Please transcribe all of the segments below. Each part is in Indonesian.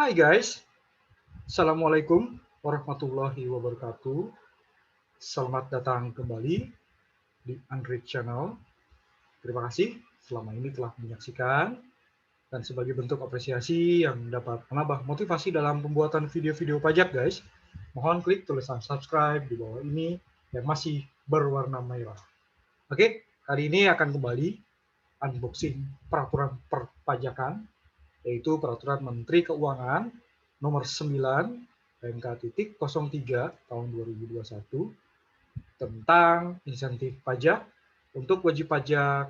Hai guys, Assalamualaikum warahmatullahi wabarakatuh. Selamat datang kembali di Android Channel. Terima kasih selama ini telah menyaksikan dan sebagai bentuk apresiasi yang dapat menambah motivasi dalam pembuatan video-video pajak guys, mohon klik tulisan subscribe di bawah ini yang masih berwarna merah. Oke, kali ini akan kembali unboxing peraturan perpajakan, yaitu Peraturan Menteri Keuangan Nomor 9 PMK.03 tahun 2021 tentang insentif pajak untuk wajib pajak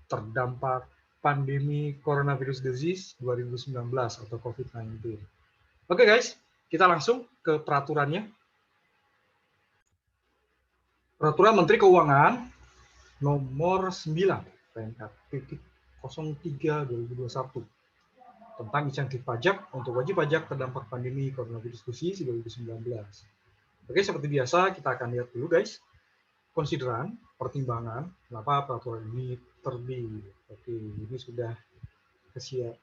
terdampak pandemi coronavirus disease 2019 atau COVID-19. Oke guys, kita langsung ke peraturannya. Peraturan Menteri Keuangan Nomor 9 PMK.03 2021 tentang insentif pajak untuk wajib pajak terdampak pandemi coronavirus disease 2019. Oke, seperti biasa kita akan lihat dulu guys, konsideran, pertimbangan, kenapa peraturan ini terbit. Oke, ini sudah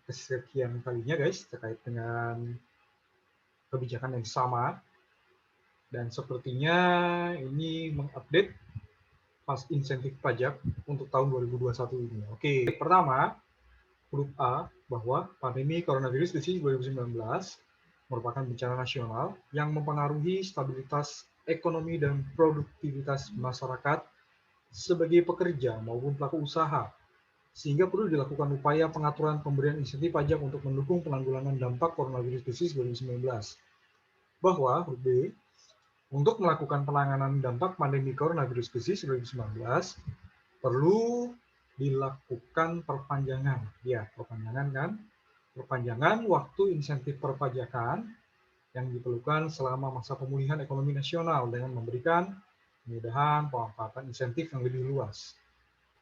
kesekian kalinya guys terkait dengan kebijakan yang sama. Dan sepertinya ini mengupdate pas insentif pajak untuk tahun 2021 ini. Oke, pertama, huruf A, bahwa pandemi coronavirus disease 2019 merupakan bencana nasional yang mempengaruhi stabilitas ekonomi dan produktivitas masyarakat sebagai pekerja maupun pelaku usaha, sehingga perlu dilakukan upaya pengaturan pemberian insentif pajak untuk mendukung penanggulangan dampak coronavirus disease 2019. Bahwa huruf B, untuk melakukan penanganan dampak pandemi coronavirus disease 2019 perlu dilakukan perpanjangan, ya perpanjangan kan, perpanjangan waktu insentif perpajakan yang diperlukan selama masa pemulihan ekonomi nasional dengan memberikan kemudahan pemanfaatan insentif yang lebih luas.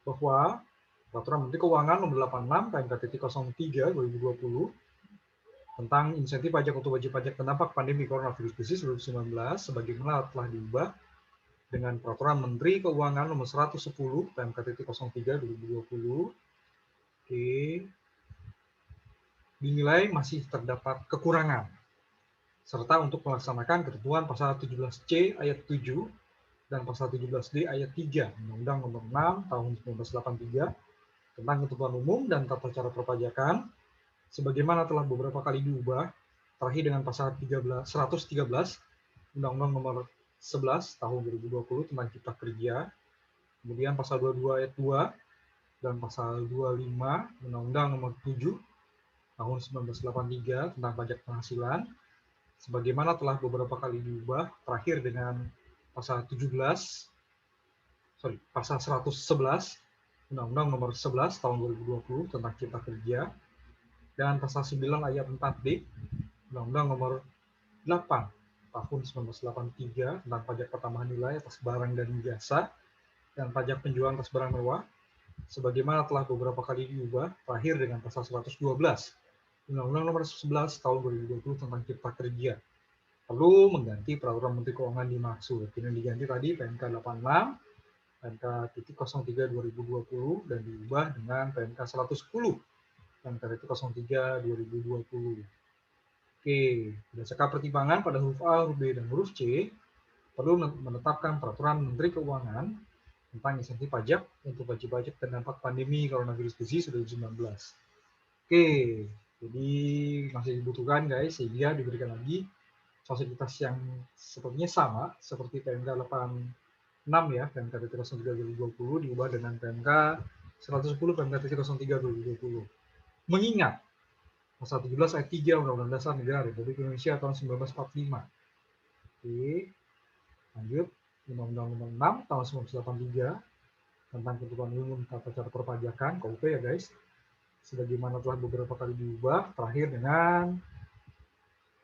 Bahwa Peraturan Menteri Keuangan Nomor 86 PMK.03 2020 tentang insentif pajak untuk wajib pajak terdampak pandemi coronavirus disease 2019 sebagaimana telah diubah dengan Peraturan Menteri Keuangan Nomor 110 PMK.03 2020, dinilai masih terdapat kekurangan, serta untuk melaksanakan ketentuan pasal 17C ayat 7 dan pasal 17D ayat 3 Undang-Undang Nomor 6 tahun 1983 tentang ketentuan umum dan tata cara perpajakan, sebagaimana telah beberapa kali diubah, terakhir dengan pasal 113 Undang-Undang Nomor 11 tahun 2020 tentang Cipta Kerja, kemudian pasal 22 ayat 2 dan pasal 25 Undang-Undang Nomor 7 tahun 1983 tentang pajak penghasilan, sebagaimana telah beberapa kali diubah, terakhir dengan pasal 111 Undang-Undang Nomor 11 tahun 2020 tentang Cipta Kerja, dan pasal 9 ayat 4D Undang-Undang Nomor 8 tahun 1983 tentang pajak pertambahan nilai atas barang dan jasa dan pajak penjualan atas barang mewah, sebagaimana telah beberapa kali diubah, terakhir dengan pasal 112 Undang-Undang Nomor 11 tahun 2020 tentang Cipta Kerja. Perlu mengganti Peraturan Menteri Keuangan dimaksud. Ini diganti tadi PMK 86, PMK.03 2020 dan diubah dengan PMK 110, PMK.03 2020. Oke, berdasarkan pertimbangan pada huruf A, huruf B, dan huruf C, perlu menetapkan Peraturan Menteri Keuangan tentang insentif pajak untuk wajib pajak terdampak pandemi coronavirus disease 2019. Oke, jadi masih dibutuhkan guys, sehingga diberikan lagi fasilitas yang sepertinya sama seperti PMK 86 ya, PMK.03 2020 diubah dengan PMK 110 PMK.03 2020. Mengingat pasal 17 ayat 3 Undang-Undang Dasar Negara Republik Indonesia tahun 1945. Oke, lanjut. Undang-Undang Nomor 6 tahun 1983 tentang ketentuan umum tata cara perpajakan (KUP) ya guys, sebagaimana telah beberapa kali diubah, terakhir dengan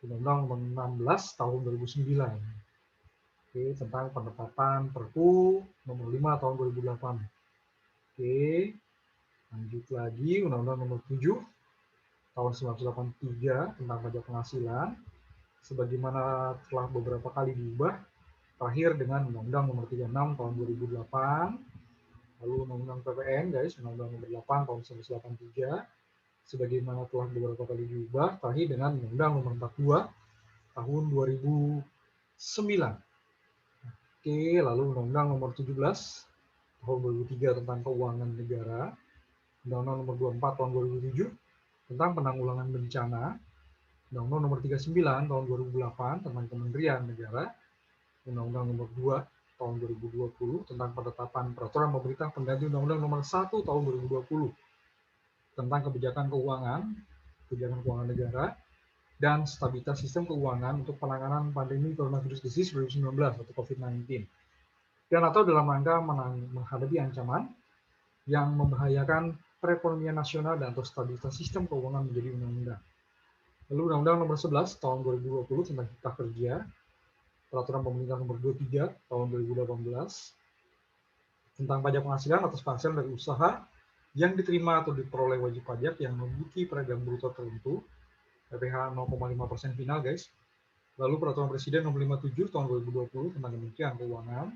Undang-Undang Nomor 16 tahun 2009. Oke, tentang penetapan Perpu Nomor 5 tahun 2008. Oke, lanjut lagi Undang-Undang Nomor 7 tahun 1983 tentang pajak penghasilan, sebagaimana telah beberapa kali diubah, terakhir dengan Undang-Undang Nomor 36 tahun 2008, lalu Undang-Undang PPN guys, Undang-Undang Nomor 8 tahun 1983, sebagaimana telah beberapa kali diubah, terakhir dengan Undang-Undang Nomor 42 tahun 2009. Oke, lalu Undang-Undang Nomor 17 tahun 2003 tentang keuangan negara, Undang-Undang Nomor 24 tahun 2007 tentang penanggulangan bencana, Undang-Undang Nomor 39 tahun 2008 tentang Kementerian Negara, Undang-Undang Nomor 2 tahun 2020 tentang penetapan peraturan pemerintah pengganti Undang-Undang Nomor 1 tahun 2020 tentang kebijakan keuangan negara, dan stabilitas sistem keuangan untuk penanganan pandemi coronavirus disease 2019 atau COVID-19. Dan atau dalam rangka menghadapi ancaman yang membahayakan perekonomian nasional dan atau stabilitas sistem keuangan menjadi undang-undang. Lalu Undang-Undang Nomor 11 tahun 2020 tentang Cipta Kerja, Peraturan Pemerintah Nomor 23 tahun 2018 tentang pajak penghasilan atas penghasilan dari usaha yang diterima atau diperoleh wajib pajak yang memiliki pedagang bruto tertentu, PPh 0,5% final guys. Lalu Peraturan Presiden Nomor 57 tahun 2020 tentang Kementerian Keuangan,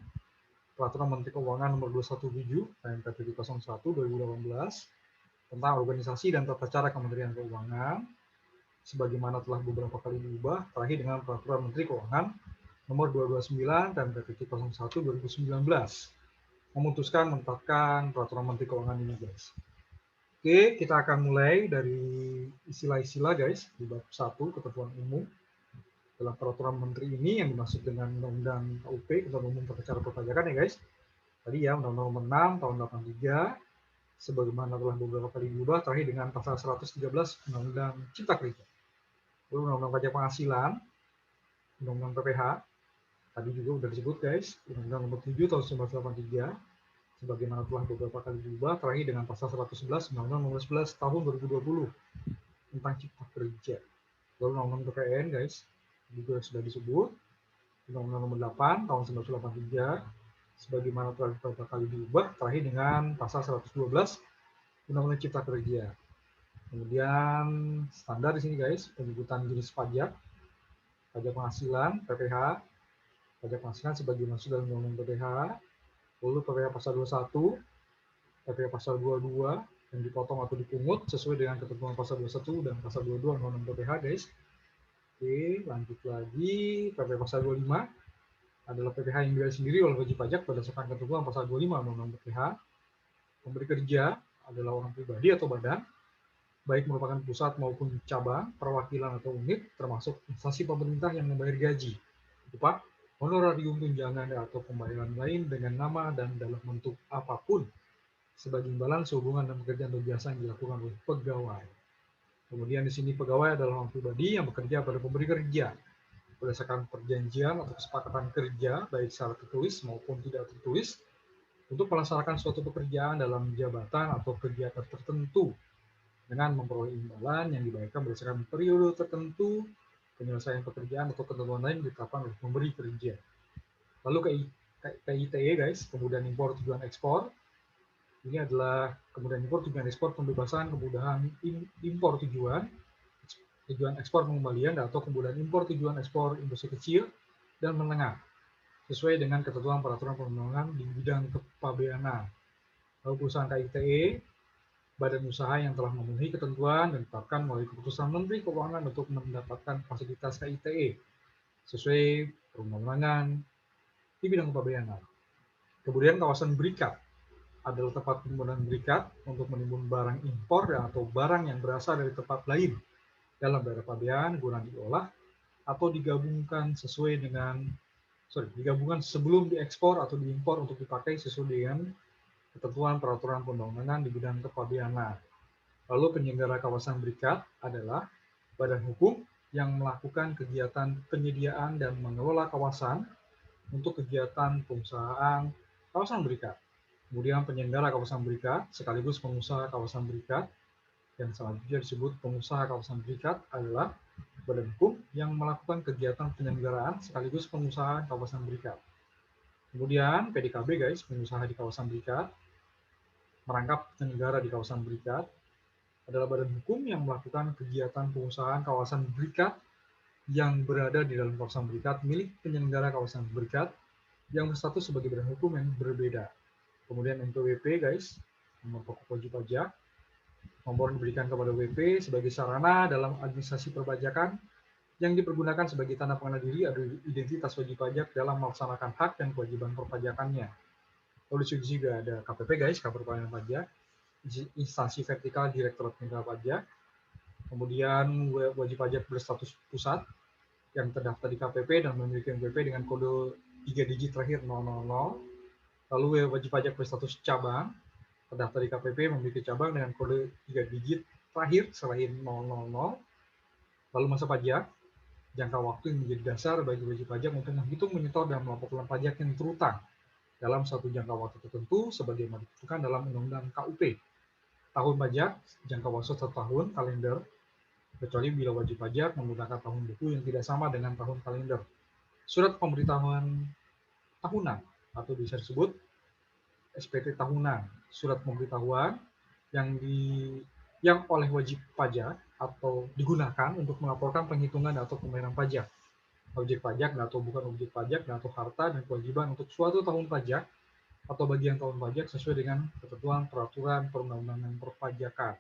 Peraturan Menteri Keuangan Nomor 217 PMK 01 2018 tentang organisasi dan tata cara Kementerian Keuangan, sebagaimana telah beberapa kali diubah, terakhir dengan Peraturan Menteri Keuangan Nomor 229 PMK 01 2019 memutuskan menetapkan Peraturan Menteri Keuangan ini guys. Oke, kita akan mulai dari istilah-istilah guys di bab 1 ketentuan umum. Dalam peraturan menteri ini yang dimaksud dengan Undang-Undang KUP, Ketentuan Umum Tata Cara Perpajakan ya guys. Tadi ya Undang-Undang Nomor 6 tahun 83, sebagaimana telah beberapa kali diubah, terakhir dengan pasal 113 Undang-Undang Cipta Kerja. Lalu Undang-Undang Pajak Penghasilan, Undang-Undang PPh, tadi juga sudah disebut guys, Undang-Undang Nomor 7 tahun 1983, sebagaimana telah beberapa kali diubah, terakhir dengan pasal 111 Undang-Undang Nomor 11 tahun 2020 tentang Cipta Kerja. Lalu Undang-Undang PPN guys, juga sudah disebut, Undang-Undang Nomor 8 tahun 1983, sebagaimana telah beberapa kali diubah, terakhir dengan pasal 112 Undang-Undang Cipta Kerja. Kemudian standar di sini guys, penyebutan jenis pajak, pajak penghasilan, PPh, pajak penghasilan sebagai maksud dalam Undang-Undang PPh, lalu PPh pasal 21, PPh pasal 22, yang dipotong atau dipungut sesuai dengan ketentuan pasal 21 dan pasal 22 Undang-Undang PPh guys. Oke, lanjut lagi, PPh pasal 25 adalah PPh yang dibayar sendiri oleh wajib pajak berdasarkan ketentuan pasal 25 Undang-Undang PPh. Pemberi kerja adalah orang pribadi atau badan, baik merupakan pusat maupun cabang, perwakilan atau unit, termasuk instansi pemerintah yang membayar gaji, upah, honorarium, tunjangan, atau pembayaran lain dengan nama dan dalam bentuk apapun, sebagai imbalan sehubungan dan pekerjaan atau jasa yang dilakukan oleh pegawai. Kemudian di sini pegawai adalah orang pribadi yang bekerja pada pemberi kerja berdasarkan perjanjian atau kesepakatan kerja baik secara tertulis maupun tidak tertulis untuk melaksanakan suatu pekerjaan dalam jabatan atau kegiatan tertentu dengan memperoleh imbalan yang dibayarkan berdasarkan periode tertentu, penyelesaian pekerjaan atau ketentuan lain ditetapkan oleh pemberi kerja. Lalu KITE guys, kemudian impor tujuan ekspor. Ini adalah kemudian impor tujuan ekspor pembebasan kemudahan impor tujuan ekspor pengembalian atau kemudian impor tujuan ekspor industri kecil dan menengah sesuai dengan ketentuan peraturan perundang-undangan di bidang kepabeanan. Lalu perusahaan KITE, badan usaha yang telah memenuhi ketentuan dan ditetapkan melalui keputusan Menteri Keuangan untuk mendapatkan fasilitas KITE sesuai perundang-undangan di bidang kepabeanan. Kemudian kawasan berikat adalah tempat penimbunan berikat untuk menimbun barang impor atau barang yang berasal dari tempat lain dalam daerah pabean guna diolah atau digabungkan sebelum diekspor atau diimpor untuk dipakai sesuai dengan ketentuan peraturan perundang-undangan di bidang kepabeanan. Lalu penyelenggara kawasan berikat adalah badan hukum yang melakukan kegiatan penyediaan dan mengelola kawasan untuk kegiatan pengusahaan kawasan berikat. Kemudian penyelenggara kawasan berikat sekaligus pengusaha kawasan berikat yang selanjutnya disebut pengusaha kawasan berikat adalah badan hukum yang melakukan kegiatan penyelenggaraan sekaligus pengusaha kawasan berikat. Kemudian PDKB guys, pengusaha di kawasan berikat, merangkap penyelenggara di kawasan berikat adalah badan hukum yang melakukan kegiatan pengusahaan kawasan berikat yang berada di dalam kawasan berikat milik penyelenggara kawasan berikat yang berstatus sebagai badan hukum yang berbeda. Kemudian NPWP guys, nomor pokok wajib pajak, Nomor diberikan kepada WP sebagai sarana dalam administrasi perpajakan yang dipergunakan sebagai tanda pengenal diri atau identitas wajib pajak dalam melaksanakan hak dan kewajiban perpajakannya. Lalu di sini juga ada KPP guys, Kantor Pelayanan Pajak, instansi vertikal Direktorat Jenderal Pajak, kemudian wajib pajak berstatus pusat yang terdaftar di KPP dan memiliki NPWP dengan kode 3 digit terakhir 000, lalu wajib pajak berstatus cabang terdaftar di KPP memiliki cabang dengan kode 3 digit terakhir selain 000, lalu masa pajak, jangka waktu yang menjadi dasar bagi wajib pajak untuk menghitung, menyetor, dan melaporkan pajak yang terutang dalam satu jangka waktu tertentu sebagaimana ditentukan dalam Undang-Undang KUP. Tahun pajak, jangka waktu 1 tahun kalender, kecuali bila wajib pajak menggunakan tahun buku yang tidak sama dengan tahun kalender. Surat pemberitahuan tahunan atau bisa disebut SPT tahunan, surat pemberitahuan yang oleh wajib pajak atau digunakan untuk melaporkan penghitungan atau pembayaran pajak, objek pajak atau bukan objek pajak atau harta dan kewajiban untuk suatu tahun pajak atau bagian tahun pajak sesuai dengan ketentuan peraturan perundang-undangan perpajakan.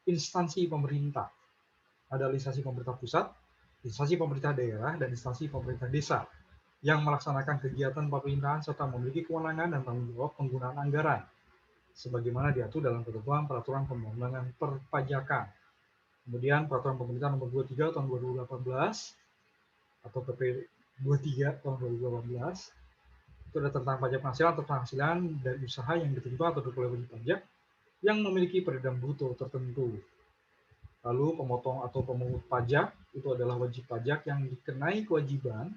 Instansi pemerintah, ada instansi pemerintah pusat, instansi pemerintah daerah, dan instansi pemerintah desa yang melaksanakan kegiatan pemerintahan serta memiliki kewenangan dan tanggung jawab penggunaan anggaran sebagaimana diatur dalam ketentuan peraturan perundang-undangan perpajakan. Kemudian peraturan pemerintah nomor 23 tahun 2018 atau PP 23 tahun 2018 itu ada tentang pajak penghasilan atau penghasilan dari usaha yang diterima atau diperoleh wajib pajak yang memiliki peredaran bruto tertentu. Lalu pemotong atau pemungut pajak itu adalah wajib pajak yang dikenai kewajiban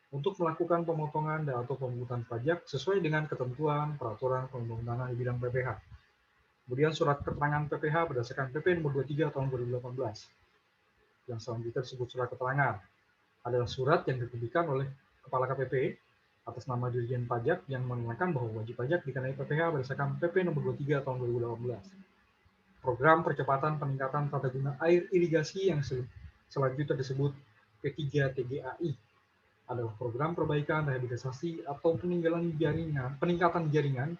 untuk melakukan pemotongan dan atau pemungutan pajak sesuai dengan ketentuan peraturan perundang-undangan di bidang PPh. Kemudian surat keterangan PPh berdasarkan PP nomor 23 tahun 2018. Yang selanjutnya disebut surat keterangan adalah surat yang diterbitkan oleh Kepala KPP atas nama Dirjen Pajak yang menerangkan bahwa wajib pajak dikenai PPh berdasarkan PP nomor 23 tahun 2018. Program percepatan peningkatan tata guna air irigasi yang selanjutnya disebut P3TGAI adalah program perbaikan, rehabilitasi, atau peningkatan jaringan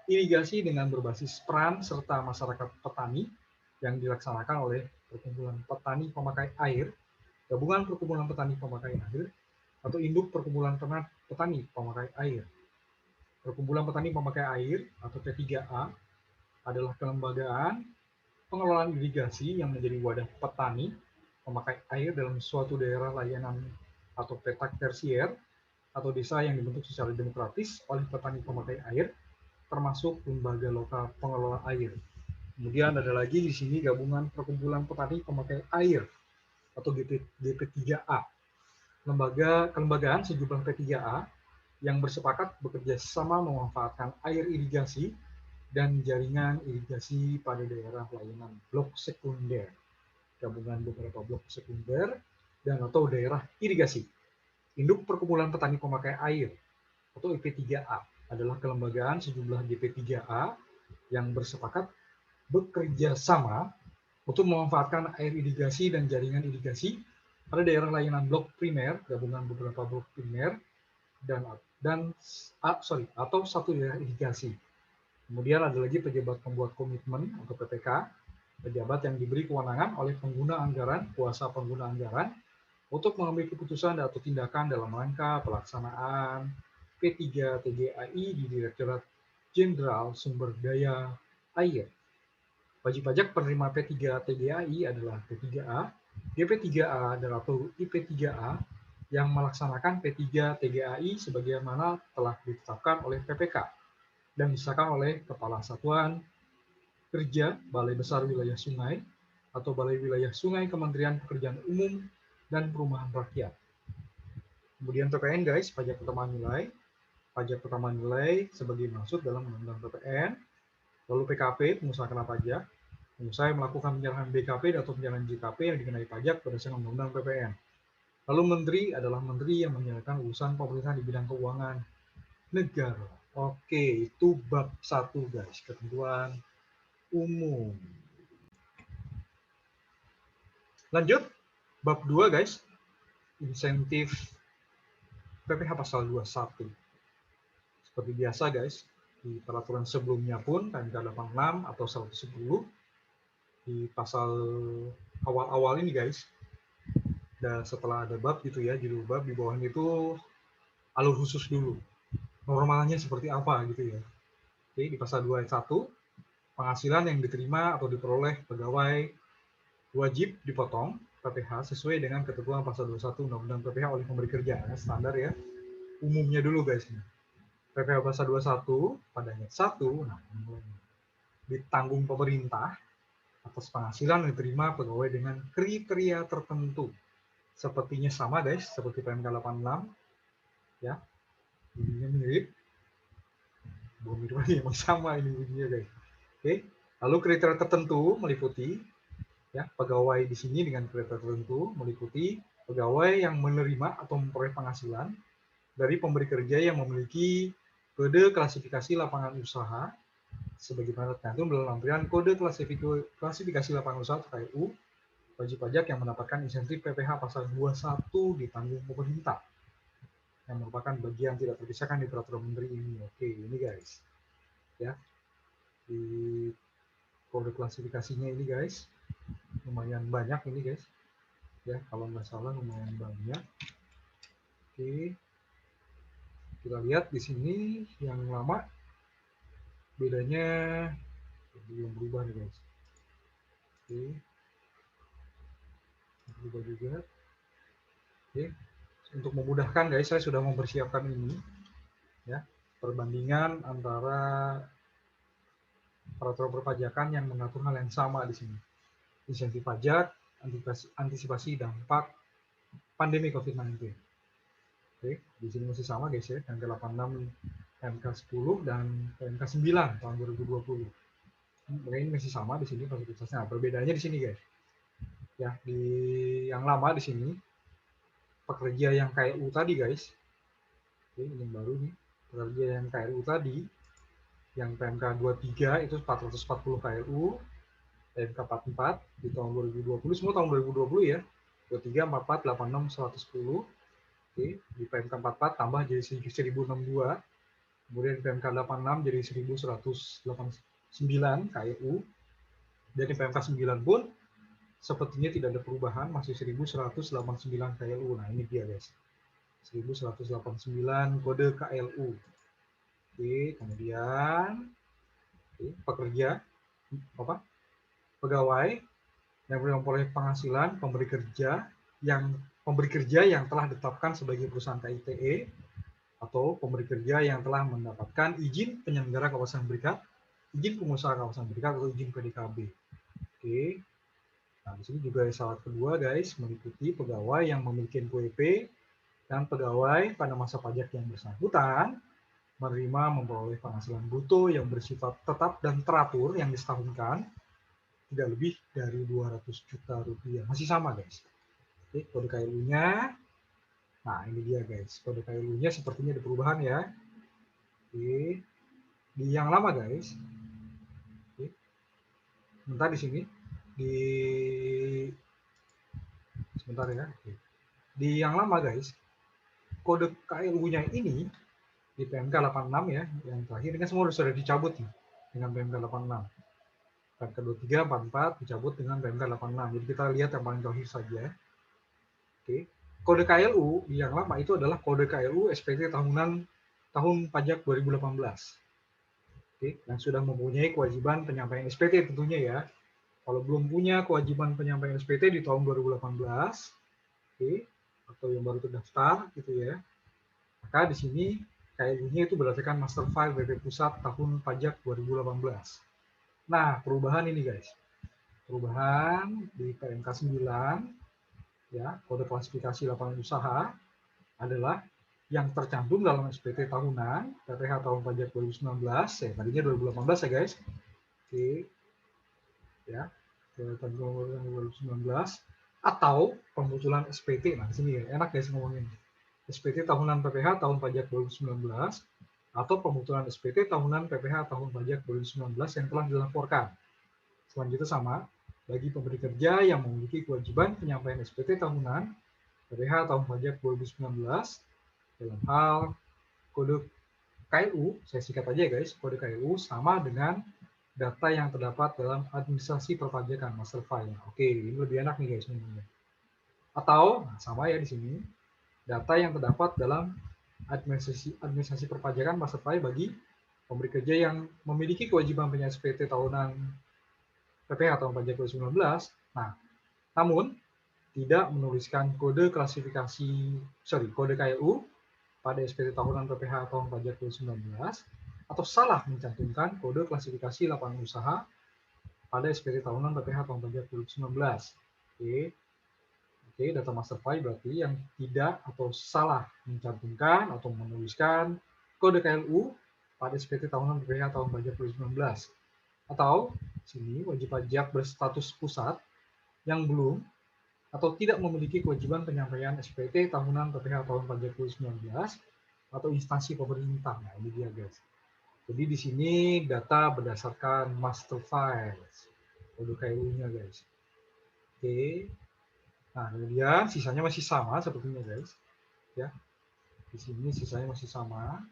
irigasi dengan berbasis peran serta masyarakat petani yang dilaksanakan oleh Perkumpulan Petani Pemakai Air, Gabungan Perkumpulan Petani Pemakai Air, atau Induk Perkumpulan Petani Pemakai Air. Perkumpulan Petani Pemakai Air atau P3A adalah kelembagaan pengelolaan irigasi yang menjadi wadah petani pemakai air dalam suatu daerah layanan atau petak tersier atau desa yang dibentuk secara demokratis oleh petani pemakai air, termasuk lembaga lokal pengelola air. Kemudian ada lagi di sini gabungan perkumpulan petani pemakai air atau GP3A. Kelembagaan sejumlah P3A yang bersepakat bekerja sama memanfaatkan air irigasi dan jaringan irigasi pada daerah layanan blok sekunder, gabungan beberapa blok sekunder dan atau daerah irigasi. Induk Perkumpulan Petani Pemakai Air atau IP3A adalah kelembagaan sejumlah GP3A yang bersepakat bekerja sama untuk memanfaatkan air irigasi dan jaringan irigasi pada daerah layanan blok primer, gabungan beberapa blok primer atau satu daerah irigasi. Kemudian ada lagi pejabat pembuat komitmen atau PPK, pejabat yang diberi kewenangan oleh pengguna anggaran, kuasa pengguna anggaran, untuk mengambil keputusan atau tindakan dalam rangka pelaksanaan P3TGAI di Direktorat Jenderal Sumber Daya Air. Wajib pajak penerima P3TGAI adalah P3A, GP3A atau IP3A yang melaksanakan P3TGAI sebagaimana telah ditetapkan oleh PPK dan disahkan oleh Kepala Satuan Kerja Balai Besar Wilayah Sungai atau Balai Wilayah Sungai Kementerian Pekerjaan Umum dan Perumahan Rakyat. Kemudian PPN guys, pajak pertambahan nilai. Pajak pertambahan nilai sebagai maksud dalam Undang-Undang PPN. Lalu PKP, pengusaha kena pajak. Pengusaha yang melakukan penyerahan BKP atau penyerahan JKP yang dikenai pajak berdasarkan Undang-Undang PPN. Lalu menteri adalah menteri yang menyelesaikan urusan pemerintahan di bidang keuangan negara. Oke, itu bab 1 guys, ketentuan umum. Lanjut, bab 2 guys, insentif PPh pasal 21. Seperti biasa guys, di peraturan sebelumnya pun KMK 86 atau 110 di pasal awal-awal ini guys. Dan setelah ada bab gitu ya, judul bab di bawahnya itu alur khusus dulu. Normalnya seperti apa gitu ya. Oke, di pasal 2 ayat 1, penghasilan yang diterima atau diperoleh pegawai wajib dipotong PPh sesuai dengan ketentuan pasal 21 Undang-Undang PPh oleh pemberi kerja. Ya, standar ya. Umumnya dulu guys. PPh pasal 21 pada ayat 1, nah, ditanggung pemerintah atas penghasilan yang diterima pegawai dengan kriteria tertentu. Sepertinya sama guys, seperti PMK 86 ya. Bunyinya mirip. Bukan mirip lagi, emang sama ini bunyinya guys. Oke. Lalu kriteria tertentu meliputi ya, pegawai di sini dengan kriteria tertentu meliputi pegawai yang menerima atau memperoleh penghasilan dari pemberi kerja yang memiliki kode klasifikasi lapangan usaha sebagaimana tercantum dalam lampiran kode klasifikasi lapangan usaha (KLU) wajib pajak yang mendapatkan insentif PPh pasal 21 ditanggung pemerintah yang merupakan bagian tidak terpisahkan di peraturan menteri ini. Oke, ini guys. Ya. Di kode klasifikasinya ini guys, lumayan banyak ini guys. Ya, kalau nggak salah lumayan banyak. Oke. Kita lihat di sini yang lama bedanya belum berubah nih guys. Oke. Berubah juga. Oke. Untuk memudahkan guys, saya sudah mempersiapkan ini ya, perbandingan antara peraturan perpajakan yang mengatur hal yang sama di sini. Insentif pajak, antisipasi dampak pandemi COVID-19. Oke, di sini masih sama guys ya, PMK 86, PMK 10 dan PMK 9 tahun 2020. Ini masih sama di sini fasilitasnya. Nah, perbedaannya di sini guys. Ya, di yang lama di sini pekerja yang KLU tadi guys. Oke, ini yang baru nih. Pekerja yang KLU tadi yang PMK 23 itu 440 KLU, PMK 44 di tahun 2020, semua tahun 2020 ya. 23, 44, 86, 110. Oke, di PMK 44 tambah jadi 1062. Kemudian PMK 86 jadi 1189 KLU. Dan di PMK 9 pun sepertinya tidak ada perubahan, masih 1189 KLU. Nah, ini dia guys. 1189 kode KLU. Oke, kemudian pekerja pegawai yang memperoleh penghasilan pemberi kerja yang telah ditetapkan sebagai perusahaan KITE atau pemberi kerja yang telah mendapatkan izin penyelenggara kawasan berikat, izin pengusaha kawasan berikat atau izin PDKB. Oke. Nah, di sini juga syarat kedua guys, meliputi pegawai yang memiliki NPWP dan pegawai pada masa pajak yang bersangkutan menerima memperoleh penghasilan bruto yang bersifat tetap dan teratur yang disetahunkan tidak lebih dari 200 juta rupiah. Masih sama guys. Oke, kode KLU-nya. Nah, ini dia guys. Kode KLU-nya sepertinya ada perubahan ya. Oke. Di yang lama guys. Oke. Sebentar di sini. Sebentar ya. Oke. Di yang lama guys. Kode KLU-nya ini di PMK 86 ya, yang terakhir ini kan semua sudah dicabut nih dengan PMK 86. PMK 23, 44 dicabut dengan PMK 86. Jadi kita lihat yang paling terakhir saja. Oke. Kode KLU yang lama itu adalah kode KLU SPT tahunan tahun pajak 2018. Oke, yang sudah mempunyai kewajiban penyampaian SPT tentunya ya. Kalau belum punya kewajiban penyampaian SPT di tahun 2018, oke, atau yang baru terdaftar gitu ya. Maka di sini KLU-nya itu berdasarkan master file BP Pusat tahun pajak 2018. Nah, perubahan ini guys. Perubahan di PMK 9 ya, kode klasifikasi lapangan usaha adalah yang tercantum dalam SPT tahunan PPh tahun pajak 2019, ya tadinya 2018 ya guys. Oke. Ya, tahun 2019 atau pemunculan SPT. Nah, di sini ya, enak guys ngomongin. SPT tahunan PPh tahun pajak 2019 atau pembutuhan SPT tahunan PPh tahun pajak 2019 yang telah dilaporkan. Selanjutnya sama, bagi pemberi kerja yang memiliki kewajiban penyampaian SPT tahunan PPh tahun pajak 2019 dalam hal kode KLU, saya singkat aja guys, kode KLU sama dengan data yang terdapat dalam administrasi perpajakan master file. Oke, ini lebih enak nih guys. Atau sama ya di sini, data yang terdapat dalam administrasi perpajakan master file bagi pemberi kerja yang memiliki kewajiban penyelesaian SPT tahunan PPh tahun pajak 2019. Nah, namun tidak menuliskan kode KLU pada SPT tahunan PPh tahun pajak 2019 atau salah mencantumkan kode klasifikasi lapangan usaha pada SPT tahunan PPh tahun pajak 2019. Oke, data master file berarti yang tidak atau salah mencantumkan atau menuliskan kode KLU pada SPT tahunan PPh tahun pajak 2019. Atau sini wajib pajak berstatus pusat yang belum atau tidak memiliki kewajiban penyampaian SPT tahunan PPh tahun pajak 2019 atau instansi pemerintah. Nah, ini dia guys. Jadi di sini data berdasarkan master files, kode KLU-nya guys. Oke. Nah, kemudian sisanya masih sama sepertinya guys. Ya. Di sini sisanya masih sama.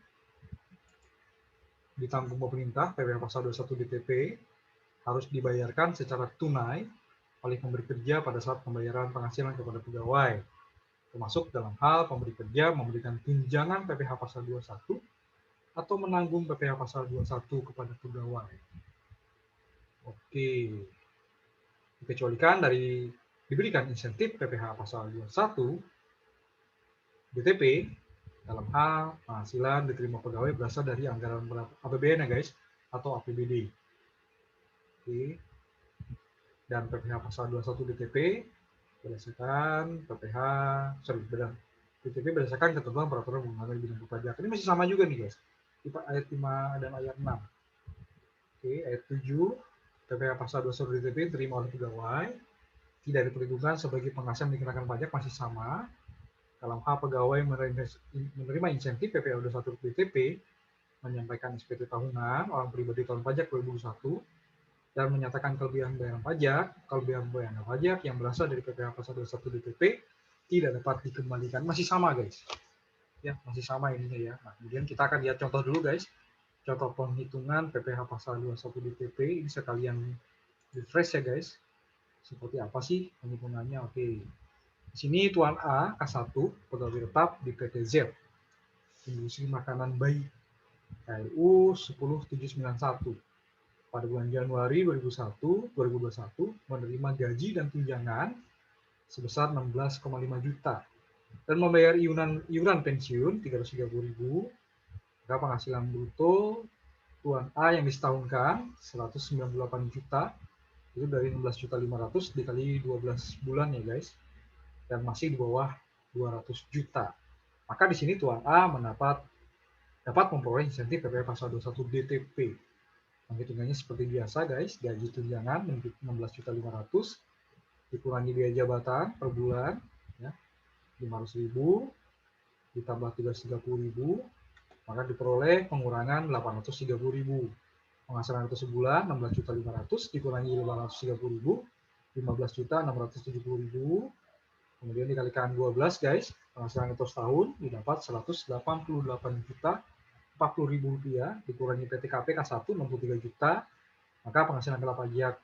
Ditanggung pemerintah PPh pasal 21 DTP harus dibayarkan secara tunai oleh pemberi kerja pada saat pembayaran penghasilan kepada pegawai, termasuk dalam hal pemberi kerja memberikan tunjangan PPh pasal 21 atau menanggung PPh pasal 21 kepada pegawai. Oke. Dikecualikan dari diberikan insentif PPh pasal 21 DTP dalam hal penghasilan diterima pegawai berasal dari anggaran APBN ya guys, atau APBD. Oke. Dan PPh pasal 21 DTP berdasarkan DTP berdasarkan ketentuan peraturan perundang-undangan di bidang pajak. Ini masih sama juga nih guys, ayat 5 dan ayat 6. Oke, ayat 7, PPh pasal 21 DTP diterima oleh pegawai tidak diperhitungkan sebagai penghasilan dikenakan pajak masih sama. Dalam hal pegawai menerima insentif PPh 21 DTP menyampaikan SPT tahunan orang pribadi tahun pajak 2021 dan menyatakan kelebihan bayaran pajak yang berasal dari PPh pasal 21 DTP tidak dapat dikembalikan. Masih sama guys. Ya, masih sama ininya ya. Nah, kemudian kita akan lihat contoh dulu guys. Contoh penghitungan PPh pasal 21 DTP ini sekalian refresh ya guys. Seperti apa sih penghitungannya? Oke. Di sini Tuan A K1 pegawai tetap di PT Z. Industri makanan bayi. KLU 10791. Pada bulan Januari 2021 menerima gaji dan tunjangan sebesar 16,5 juta dan membayar iuran pensiun 330.000. Maka penghasilan bruto Tuan A yang disetahunkan 198 juta itu dari 16.500.000 dikali 12 bulan ya guys, dan masih di bawah 200 juta. Maka di sini Tuan A dapat memperoleh insentif PPh pasal 21 DTP. Penghitungannya seperti biasa guys, gaji tunjangan 16.500.000 dikurangi biaya jabatan per bulan ya 500.000 ditambah 330.000 maka diperoleh pengurangan 830.000. Penghasilan itu sebulan 16.500.000 dikurangi 830.000 15.670.000 kemudian dikalikan 12 guys, penghasilan itu setahun didapat 188.040.000 rupiah dikurangi PTKP K1 63 juta, maka penghasilan kena pajak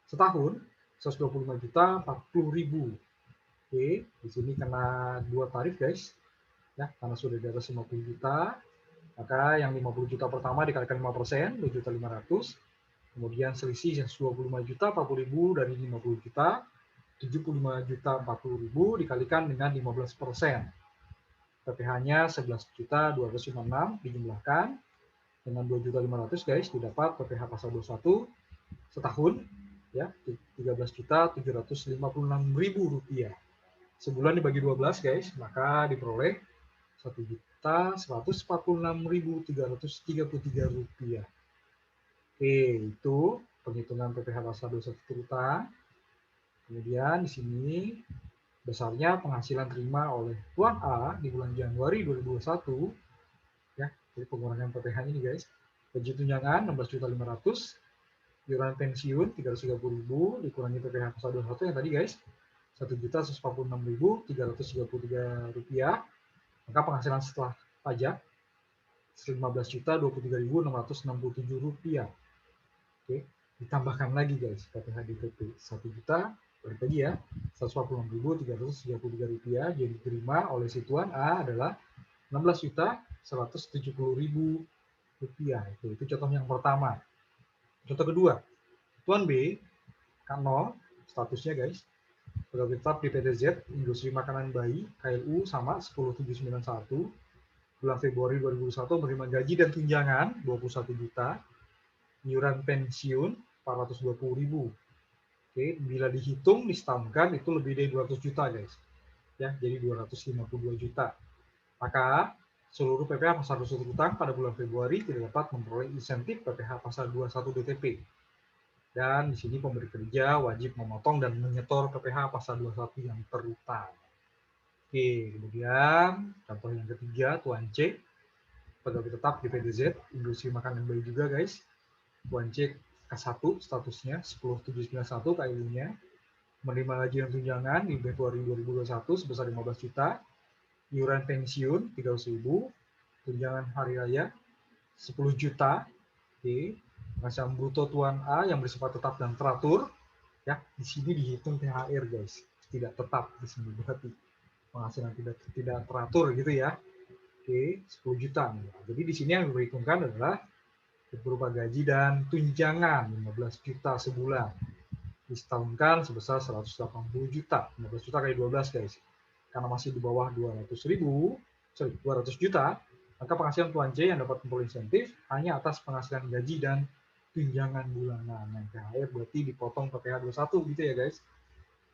setahun 125.040.000. Oke, di sini kena dua tarif guys, ya karena sudah di atas 50 juta, maka yang 50 juta pertama dikalikan 5%, 2.500.000, kemudian selisih 25 juta 40.000 dari 50 juta 75 juta 40.000 dikalikan dengan 15%. PPh-nya 11.256 dijumlahkan dengan 2.500.000 guys, didapat PPh pasal 21 setahun ya 13.756.000 rupiah. Sebulan dibagi 12 guys, maka diperoleh 1.146.333 rupiah. Oke, itu penghitungan PPh pasal 21 terutang. Kemudian di sini besarnya penghasilan terima oleh Tuan A di bulan Januari 2021 ya, jadi pengurangan PPh ini guys. Gaji tunjangan 16.500.000, iuran pensiun 330.000 dikurangi PPh pasal 21 yang tadi guys 1.146.333 rupiah, maka penghasilan setelah pajak 15.023.667 rupiah. Oke, ditambahkan lagi guys PPh DTP 1 juta, balik lagi ya, 146.333 rupiah, jadi diterima oleh si Tuan A adalah 16.170.000 rupiah. Itu contoh yang pertama. Contoh kedua, Tuan B K0 statusnya guys, pegawai tetap di PTZ Industri Makanan Bayi KLU sama 10791, bulan Februari 2021 menerima gaji dan tunjangan 21 juta, iuran pensiun 420.000. Oke, bila dihitung disetahunkan itu lebih dari 200 juta guys. Ya, jadi 252 juta. Maka seluruh PPh pasar 21 utang pada bulan Februari tidak dapat memperoleh insentif PPh pasar 21 DTP. Dan di sini pemberi kerja wajib memotong dan menyetor PPh pasal 21 yang terutang. Oke, kemudian contoh yang ketiga, Tuan C, pegawai tetap di PTZ, Industri Makanan Bayi juga guys. Tuan C K1 statusnya 10791 KIU-nya, menerima gaji dan tunjangan di Februari 2021 sebesar 15 juta, iuran pensiun 300.000, tunjangan hari raya 10 juta. Oke, penghasilan bruto Tuan A yang bersifat tetap dan teratur, ya di sini dihitung THR guys, tidak tetap di sini berarti penghasilan tidak teratur gitu ya. Oke, 10 juta nih. Jadi di sini yang diperhitungkan adalah berupa gaji dan tunjangan 15 juta sebulan, disetahunkan sebesar 180 juta, 15 juta kali 12 guys, karena masih di bawah 200 juta, maka penghasilan Tuan C yang dapat memperoleh insentif hanya atas penghasilan gaji dan tunjangan bulanan. Yang THR berarti dipotong PPh 21 gitu ya guys,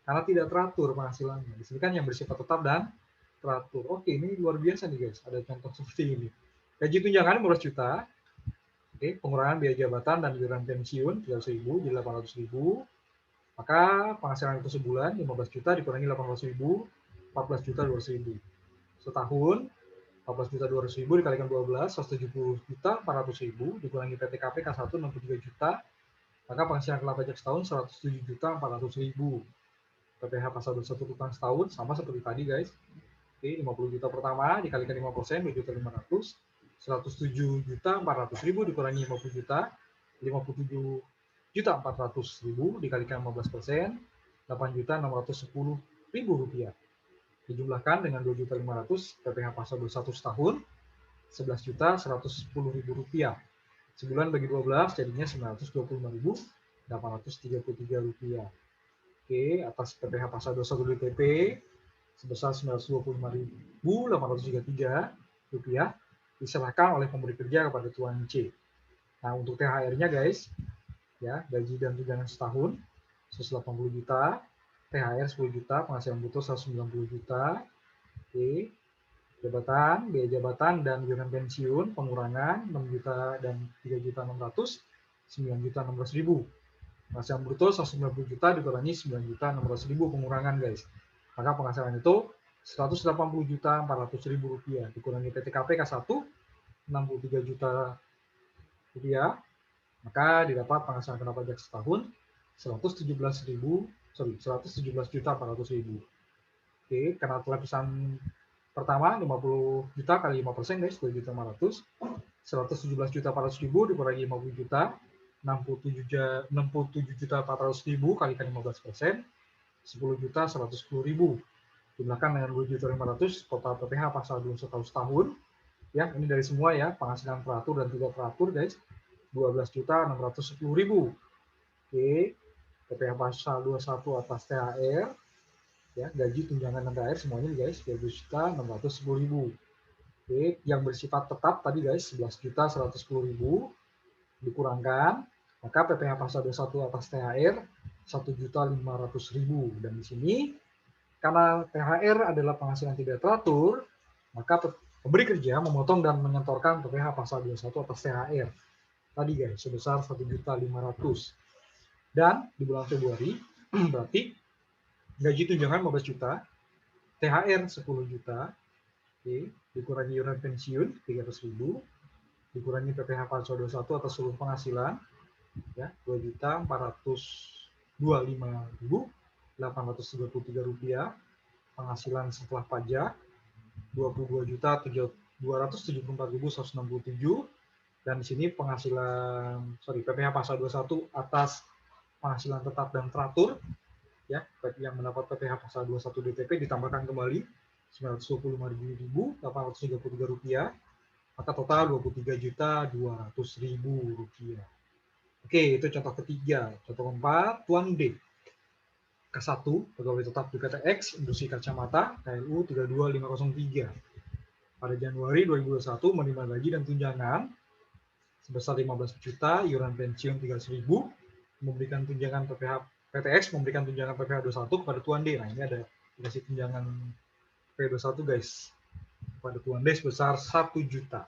karena tidak teratur penghasilannya. Di sini kan yang bersifat tetap dan teratur. Oke, ini luar biasa nih guys, ada contoh seperti ini. Gaji tunjangan 15 juta, oke, pengurangan biaya jabatan dan iuran pensiun 300.000 jadi 800.000. Maka penghasilan itu sebulan 15 juta dikurangi 800.000, 14 juta 200.000. Setahun 14 juta 200.000 dikalikan 12, 170 juta 400.000 dikurangi PTKP K1 63 juta, maka penghasilan kena pajak setahun 107 juta 400.000. PPh pasal 21 utang setahun sama seperti tadi guys. Oke, 50 juta pertama dikalikan 5%, 2 juta 500, 107 juta 400.000 dikurangi 50 juta, 57 juta 400.000 dikalikan 15%, 8 juta 610.000 rupiah. Dijumlahkan dengan 2 juta 500, PPh pasal 21 setahun, 11 juta 110.000 rupiah. Sebulan bagi 12 jadinya 925.833 rupiah. Oke, atas PPh pasal 21 DTP sebesar 925.833 rupiah diserahkan oleh pemberi kerja kepada Tuan C. Nah, untuk THR-nya guys, ya, gaji dan tunjangan setahun 180 juta, THR 10 juta, penghasilan bruto 190 juta. Oke. Jabatan, biaya jabatan dan iuran pensiun pengurangan 6 juta dan 3 juta 600, 9 juta 16.000. Penghasilan bruto 190 juta dikurangi 9 juta 600.000 pengurangan guys. Maka penghasilan itu 180 juta 400.000 rupiah dikurangi PTKP K1 63 juta rupiah, maka didapat penghasilan kena pajak setahun 117 juta 400.000. Oke, karena lapisan pertama 50 juta kali 5% guys, 2 juta 500, 117 juta 400.000 dikurangi 50 juta, 67 juta 400.000 kalikan 15%, 10 juta 110.000. Jumlahkan dengan 2 juta 500, total PPh pasal 21 tahun. Ya, ini dari semua ya, penghasilan teratur dan tidak teratur guys, 12 juta 610.000. Oke, PPh pasal 21 atas THR, ya, gaji, tunjangan, dan THR semuanya guys, 12 juta 610.000. Oke, yang bersifat tetap tadi guys, 11 juta 110.000 dikurangkan, maka PPh pasal 21 atas THR 1 juta 500.000. Dan di sini karena THR adalah penghasilan tidak teratur, maka pemberi kerja memotong dan menyetorkan PPh pasal 21 atas THR tadi guys sebesar 1 juta 500. Dan di bulan Februari berarti gaji tunjangan 15 juta, THR 10 juta, oke, dikurangi iuran pensiun 300.000, dikurangi PPh pasal 21 atas seluruh penghasilan, ya, 2 juta 425.833 rupiah, penghasilan setelah pajak 22 juta 274.167, Dan di sini PPh pasal 21 atas penghasilan tetap dan teratur, ya, bagi yang mendapat PPh pasal 21 DTP ditambahkan kembali Rp925.833, maka total Rp23.200.000. Oke, itu contoh ketiga. Contoh keempat, Tuan D. K1, pegawai tetap di PT X, Industri Kacamata, KLU 32503. Pada Januari 2021 menerima gaji dan tunjangan sebesar 15 juta, iuran pensiun 300.000, memberikan tunjangan PTX memberikan tunjangan PPh 21 kepada Tuan D. Nah, ini ada dikasih tunjangan PPh 21 guys. Kepada Tuan D sebesar 1 juta.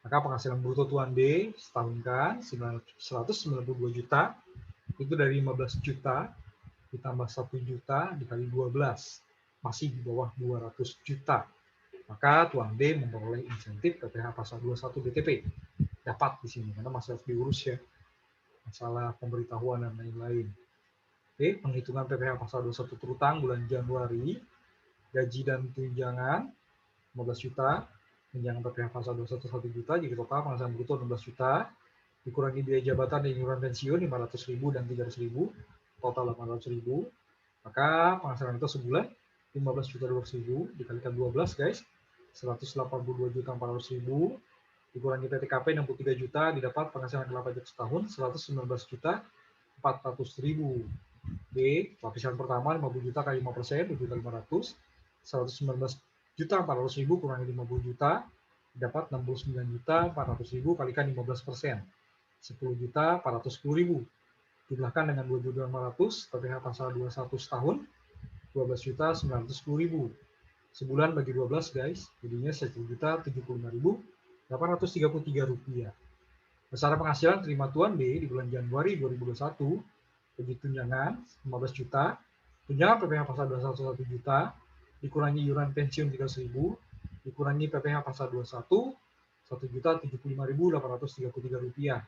Maka penghasilan bruto Tuan D setahun kan 192 juta, itu dari 15 juta ditambah 1 juta dikali 12, masih di bawah 200 juta. Maka Tuan D memperoleh insentif PPh pasal 21 DTP. Dapat di sini, karena masih harus diurus ya. Masalah pemberitahuan dan lain-lain. Oke, penghitungan PPh pasal 21 terutang bulan Januari, gaji dan tunjangan 15 juta, tunjangan PPh pasal 21 1 juta, jadi total penghasilan bruto 16 juta, dikurangi biaya jabatan dan iuran pensiun 500.000 dan 300.000, total 800.000, maka penghasilan itu sebulan 15.200.000 dikalikan 12 guys, 182.400.000, dikurangi PTKP 63 juta, didapat penghasilan kena pajak setahun 119.400.000. D, lapisan pertama 50 juta kali 5%, 7.500, 119.400.000 kurangi 50 juta, dapat 69.400.000 kalikan 15%, 10.410.000. Jumlahkan dengan 2.500, PPh pasal 21 setahun, 12.910.000. Sebulan bagi 12 guys, jadinya 1.075.833 rupiah. Besaran penghasilan terima Tuan D di bulan Januari 2021 bagi tunjangan 15 juta, tunjangan PPh pasal 21 1 juta, dikurangi iuran pensiun 300.000, dikurangi PPh pasal 21 1.075.833 rupiah.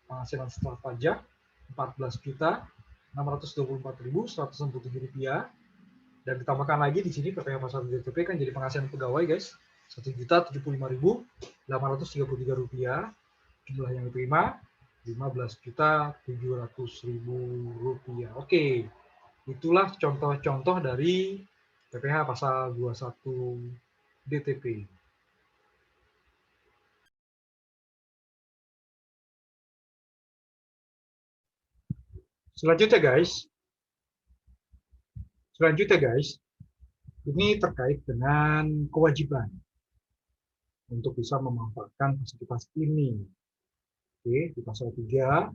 Penghasilan setelah pajak 14.624.167 rupiah, dan ditambahkan lagi di sini PPh pasal DTP kan jadi penghasilan pegawai guys, 1.075.833 rupiah, jumlah yang diterima 15.700.000 rupiah. Oke, itulah contoh-contoh dari PPh pasal 21 DTP. Selanjutnya guys, ini terkait dengan kewajiban untuk bisa memanfaatkan fasilitas ini. Oke, di pasal 3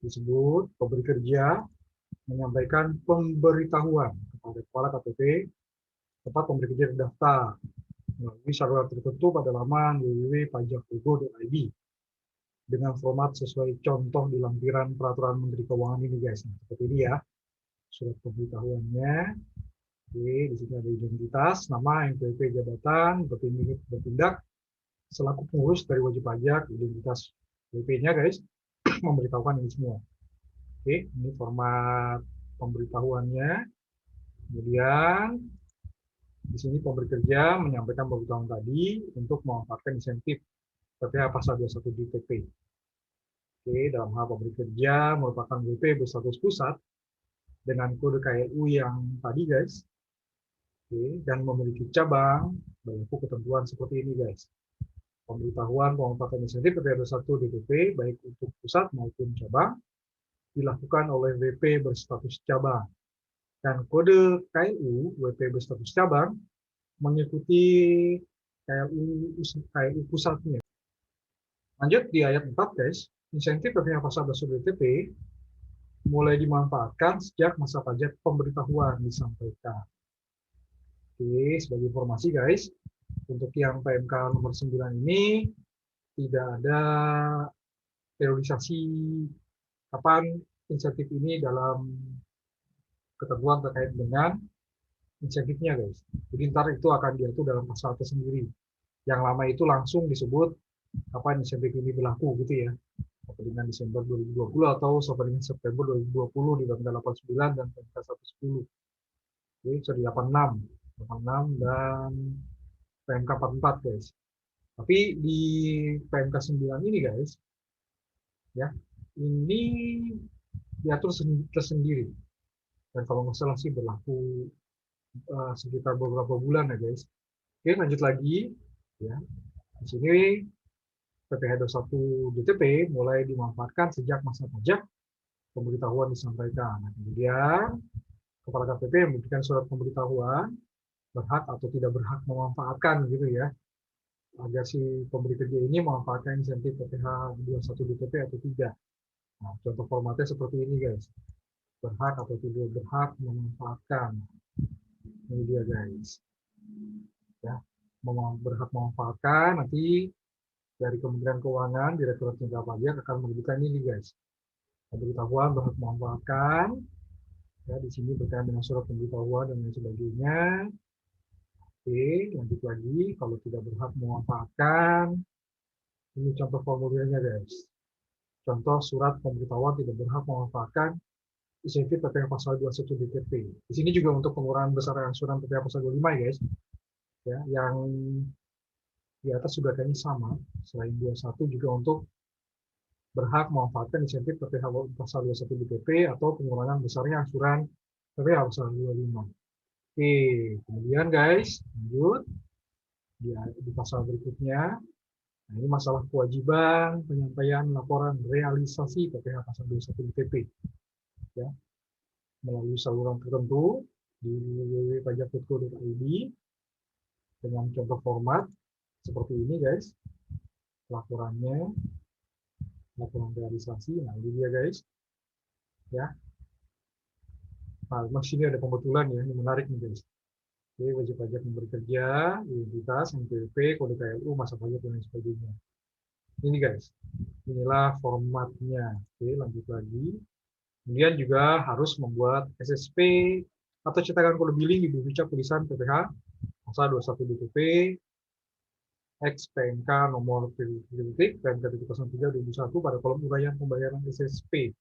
disebut pemberi kerja menyampaikan pemberitahuan kepada kepala KPP tempat pemberi kerja terdaftar melalui saluran tertentu pada laman www.pajak.go.id dengan format sesuai contoh di lampiran peraturan Menteri Keuangan ini guys. Nah, seperti ini ya surat pemberitahuannya. Oke, di sini ada identitas, nama, NPWP jabatan, bertindak selaku pengurus dari wajib pajak, identitas WP-nya guys, memberitahukan ini semua. Oke, ini format pemberitahuannya. Kemudian di sini pemberi kerja menyampaikan pemberitahuan tadi untuk memanfaatkan insentif PPh pasal 21 DTP. Oke, dalam hal pemberi kerja merupakan WP berstatus pusat dengan kode KLU yang tadi guys. Oke, dan memiliki cabang, berlaku ketentuan seperti ini guys. Pemberitahuan pemanfaatan insentif PPh 21 DTP baik untuk pusat maupun cabang dilakukan oleh WP berstatus cabang. Dan kode KLU WP berstatus cabang mengikuti KLU pusatnya. Lanjut di ayat 4 guys, insentif PPh pasal 21 DTP mulai dimanfaatkan sejak masa pajak pemberitahuan disampaikan. Oke, sebagai informasi guys, untuk yang PMK nomor 9 ini tidak ada periodisasi kapan insentif ini dalam ketentuan terkait dengan insentifnya guys. Jadi ntar itu akan diatur dalam pasal tersendiri. Yang lama itu langsung disebut kapan insentif ini berlaku gitu ya. Sampai dengan Desember 2020 atau sampai dengan September 2020 di PMK 89 dan PMK 110. Jadi sorry 86 dan PMK 44 guys. Tapi di PMK 9 ini guys, ya, ini diatur tersendiri. Dan kalau nggak salah sih berlaku sekitar beberapa bulan ya guys. Oke, lanjut lagi. Ya, di sini PPh 21 DTP mulai dimanfaatkan sejak masa pajak pemberitahuan disampaikan. Nah, kemudian kepala KPP memberikan surat pemberitahuan berhak atau tidak berhak memanfaatkan gitu ya, agar si pemberi kerja ini memanfaatkan insentif PPh 21 DTP atau tidak. Nah, contoh formatnya seperti ini guys, berhak atau tidak berhak memanfaatkan. Ini dia guys, ya, berhak memanfaatkan nanti dari Kementerian Keuangan, Direktorat Jenderal Pajak akan menunjukkan ini guys, pemberitahuan berhak memanfaatkan. Ya, di sini berkaitan dengan surat pemberitahuan dan lain sebagainya. Oke, lanjut lagi. Kalau tidak berhak memanfaatkan, ini contoh formulirnya guys. Contoh surat pemberitahuan tidak berhak memanfaatkan insentif PPh pasal 21 DTP. Di sini juga untuk pengurangan besar angsuran PPh pasal 25 ya guys. Ya, yang di atas juga kayaknya sama. Selain 21 juga untuk berhak memanfaatkan insentif PPh pasal 21 DTP atau pengurangan besarnya angsuran PPh pasal 25. Oke, kemudian guys, lanjut di pasal berikutnya. Nah, ini masalah kewajiban penyampaian laporan realisasi PPh pasal 21 DTP. Ya, melalui saluran tertentu di www.pajak.go.id dengan contoh format seperti ini guys. Laporannya, laporan realisasi. Nah, ini dia guys. Ya. Nah, di sini ada pembetulan ya, ini menarik nih guys. Oke, wajib pajak yang bekerja, identitas, NPWP, kode KLU, masa pajak, dan lain sebagainya. Ini guys, inilah formatnya. Oke, lanjut lagi. Kemudian juga harus membuat SSP atau cetakan kode billing di berbicara tulisan PPh pasal 21 DTP X PMK nomor titik PMK 03 2001 pada kolom uraian pembayaran SSP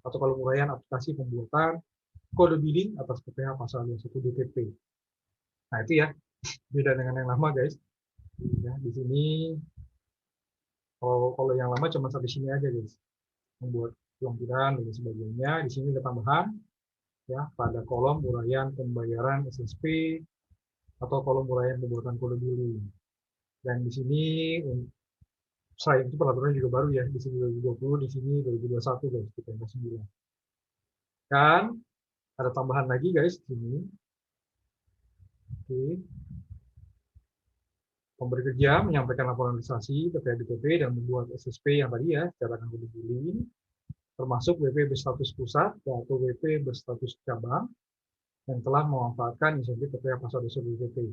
atau kolom uraian aplikasi pembuatan kode billing atas PPh pasal 21 DTP. Nah, itu ya, beda dengan yang lama guys. Ya, di sini kalau yang lama cuma sampai sini aja guys. Membuat lampiran dan sebagainya. Di sini ada tambahan ya pada kolom uraian pembayaran SSP atau kolom uraian pembuatan kode billing. Dan di sini selain itu peraturan juga baru ya, di sini 2020, di sini 2021 guys, kita yang 9. Dan ada tambahan lagi guys di sini. Oke. Pemberi kerja menyampaikan laporan realisasi PPh DTP dan membuat SSP yang tadi ya, secara kode billing, termasuk WP berstatus pusat atau WP berstatus cabang yang telah memanfaatkan insentif PPh pasal 21 DTP.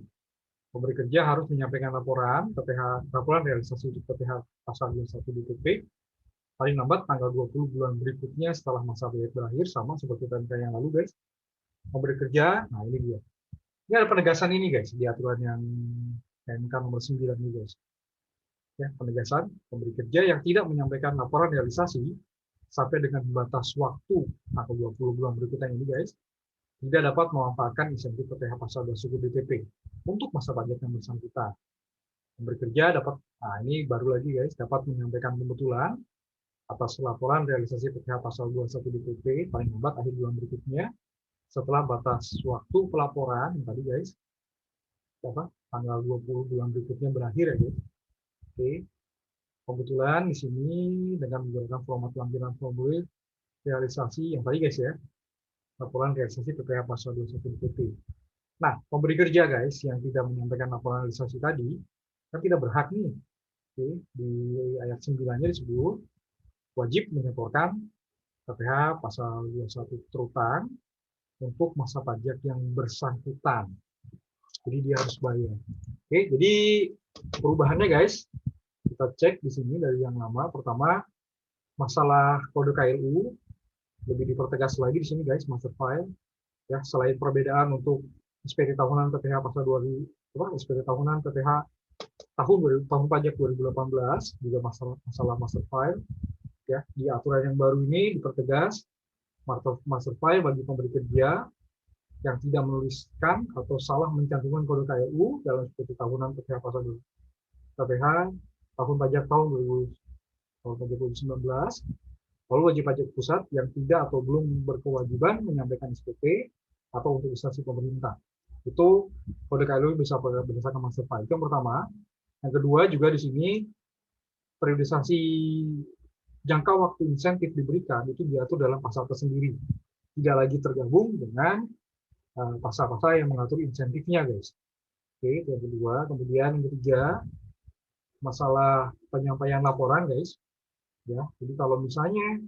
Pemberi kerja harus menyampaikan laporan realisasi PPh pasal 21 DTP paling lambat tanggal 20 bulan berikutnya setelah masa pajak berakhir, sama seperti PMK yang lalu guys. Pemberi kerja, nah ini dia. Ini ada penegasan ini guys di aturan yang PMK nomor 9 ini guys. Ya, penegasan pemberi kerja yang tidak menyampaikan laporan realisasi sampai dengan batas waktu atau 20 bulan berikutnya ini guys, tidak dapat memanfaatkan insentif PPh pasal 21 DTP untuk masa pajak yang bersangkutan. Pemberi kerja dapat, nah ini baru lagi guys, dapat menyampaikan pembetulan atas laporan realisasi PPh pasal 21 DTP paling lambat akhir bulan berikutnya setelah batas waktu pelaporan yang tadi guys, tanggal 20 bulan berikutnya berakhir ya guys. Oke. Kebetulan di sini dengan menggunakan format lampiran formulir realisasi yang tadi guys ya, laporan realisasi PPh pasal 21 DTP. Nah, pemberi kerja guys yang tidak menyampaikan laporan realisasi tadi kan tidak berhak nih. Oke, di ayat 9-nya disebut wajib menyampaikan PPh pasal 21 terutang untuk masa pajak yang bersangkutan. Jadi dia harus bayar. Oke, jadi perubahannya guys, kita cek di sini dari yang lama. Pertama, masalah kode KLU lebih dipertegas lagi di sini guys, master file. Ya, selain perbedaan untuk SPT tahunan PPh pasal 2000, SPT tahunan PPh tahun pajak 2018 juga masalah master file. Ya, di aturan yang baru ini dipertegas master file bagi pemberi kerja yang tidak menuliskan atau salah mencantumkan kode KLU dalam SPT tahunan PPh pasal PPh tahun pajak tahun 2019, lalu wajib pajak pusat yang tidak atau belum berkewajiban menyampaikan SPT atau untuk instansi pemerintah. Itu kode KLU bisa berdasarkan master file. Itu yang pertama. Yang kedua juga di sini periodisasi jangka waktu insentif diberikan itu diatur dalam pasal tersendiri. Tidak lagi tergabung dengan pasal-pasal yang mengatur insentifnya, guys. Oke, itu yang kedua. Kemudian yang ketiga, masalah penyampaian laporan, guys. Ya, jadi kalau misalnya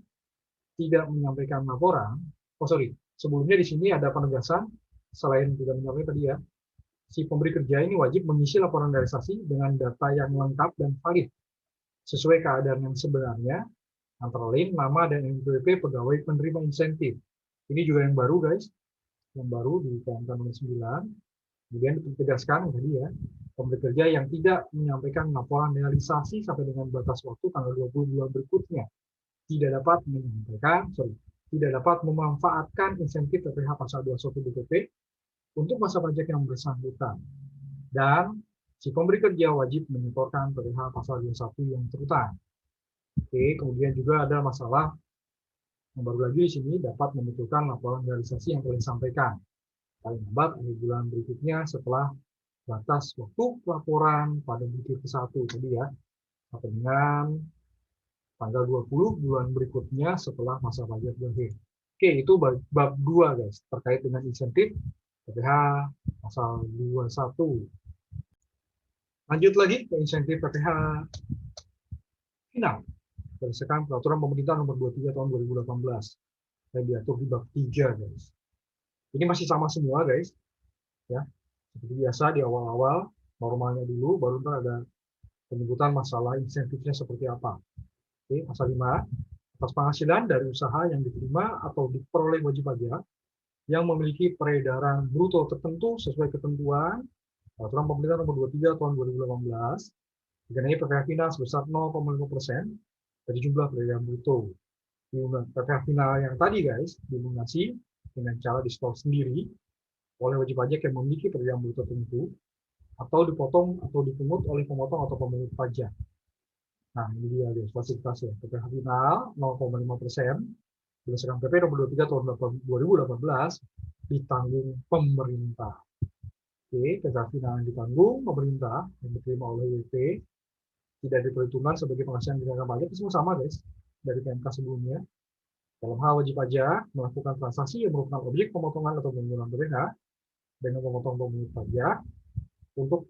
tidak menyampaikan laporan, sebelumnya di sini ada penegasan selain tidak menyampaikan tadi ya, si pemberi kerja ini wajib mengisi laporan realisasi dengan data yang lengkap dan valid sesuai keadaan yang sebenarnya, antara lain nama dan NPWP pegawai penerima insentif. Ini juga yang baru, guys, yang baru di PMK nomor 9. Kemudian ditegaskan tadi ya, pemberi kerja yang tidak menyampaikan laporan realisasi sampai dengan batas waktu tanggal 20 bulan berikutnya tidak dapat memanfaatkan insentif PPh pasal 21 BPP untuk masa pajak yang bersangkutan. Dan si pemberi kerja wajib menyetorkan PPh pasal 21 yang terutang. Oke, kemudian juga ada masalah yang baru lagi di sini dapat membetulkan laporan realisasi yang telah disampaikan paling lambat akhir bulan berikutnya setelah batas waktu laporan pada butir ke-1 tadi ya, sampai dengan tanggal 20 bulan berikutnya setelah masa pajak berakhir. Oke, itu bab 2, guys, terkait dengan insentif PPh pasal 21. Lanjut lagi ke insentif PPh final berdasarkan peraturan pemerintah nomor 23 tahun 2018 yang diatur di bab 3, guys. Ini masih sama semua, guys. Ya, seperti biasa di awal-awal normalnya dulu, baru ntar ada penyebutan masalah insentifnya seperti apa. Oke, pasal 5, atas penghasilan dari usaha yang diterima atau diperoleh wajib pajak yang memiliki peredaran bruto tertentu sesuai ketentuan peraturan pemerintah nomor 23 tahun 2018 dikenai PPh final sebesar 0,5% dari jumlah peredaran bruto. PPh final yang tadi, guys, dilunasi dengan cara di-store sendiri oleh wajib pajak yang memiliki peredaran bruto tertentu atau dipotong atau dipungut oleh pemotong atau pemungut pajak. Nah, ini dia, guys, fasilitasnya. PPh final 0,5% berdasarkan PP nomor 23 tahun 2018 ditanggung pemerintah. Oke, PPh final yang ditanggung pemerintah yang diterima oleh WP tidak diperhitungkan sebagai penghasilan dikenakan pajak. Itu semua sama, guys, dari PMK sebelumnya. Dalam hal wajib pajak melakukan transaksi yang merupakan objek pemotongan atau pengurangan PPh dengan pemotong pemungut pajak untuk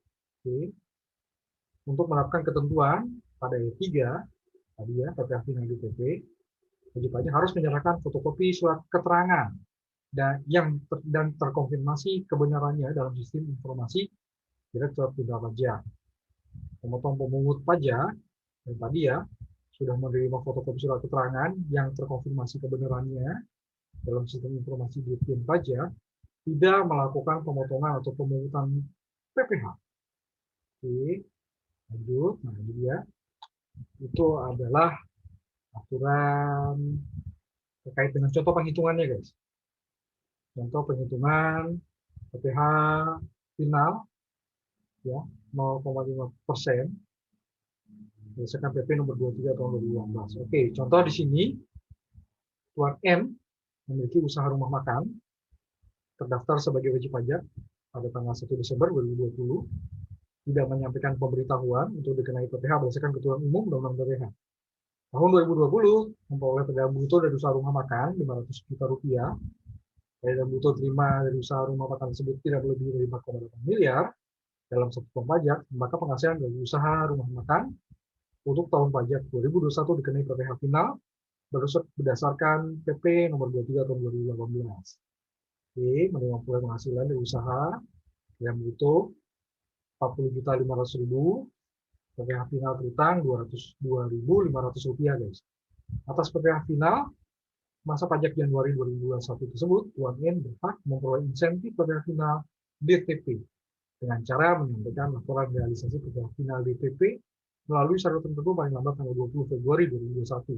menerapkan ketentuan pada ayat 3 tadi ya, PPh final DPP, wajib pajak harus menyerahkan fotokopi surat keterangan dan terkonfirmasi kebenarannya dalam sistem informasi Direktorat Jenderal Pajak. Pemotong pemungut pajak yang tadi ya sudah menerima fotokopi surat keterangan yang terkonfirmasi kebenarannya dalam sistem informasi Ditjen Pajak tidak melakukan pemotongan atau pemungutan PPh. Oke, lanjut. Nah, ini dia. Itu adalah aturan terkait dengan contoh penghitungannya, guys. Contoh penghitungan PPh final ya 0,5% berdasarkan PP nomor 23 tahun 2018. Oke, contoh di sini Tuan M memiliki usaha rumah makan terdaftar sebagai wajib pajak pada tanggal 1 Desember 2020 tidak menyampaikan pemberitahuan untuk dikenai PPh berdasarkan ketentuan umum Undang-Undang PPh. Tahun 2020 memperoleh peredaran bruto dari usaha rumah makan 500 juta rupiah. Peredaran bruto terima dari usaha rumah makan tersebut tidak lebih dari 4,8 miliar dalam satu tahun pajak, maka penghasilan dari usaha rumah makan untuk tahun pajak 2021 dikenai PPh final berdasarkan PP nomor 23 tahun 2018. Oke, menerima penghasilan dari usaha yang bruto 40.500.000, PPh final terutang 202.500 rupiah, guys. Atas PPh final masa pajak Januari 2021 tersebut, Tuan N berhak memperoleh insentif PPh final DTP dengan cara menyampaikan laporan realisasi PPh final DTP melalui syarat tertentu paling lambat tanggal 20 Februari 2021.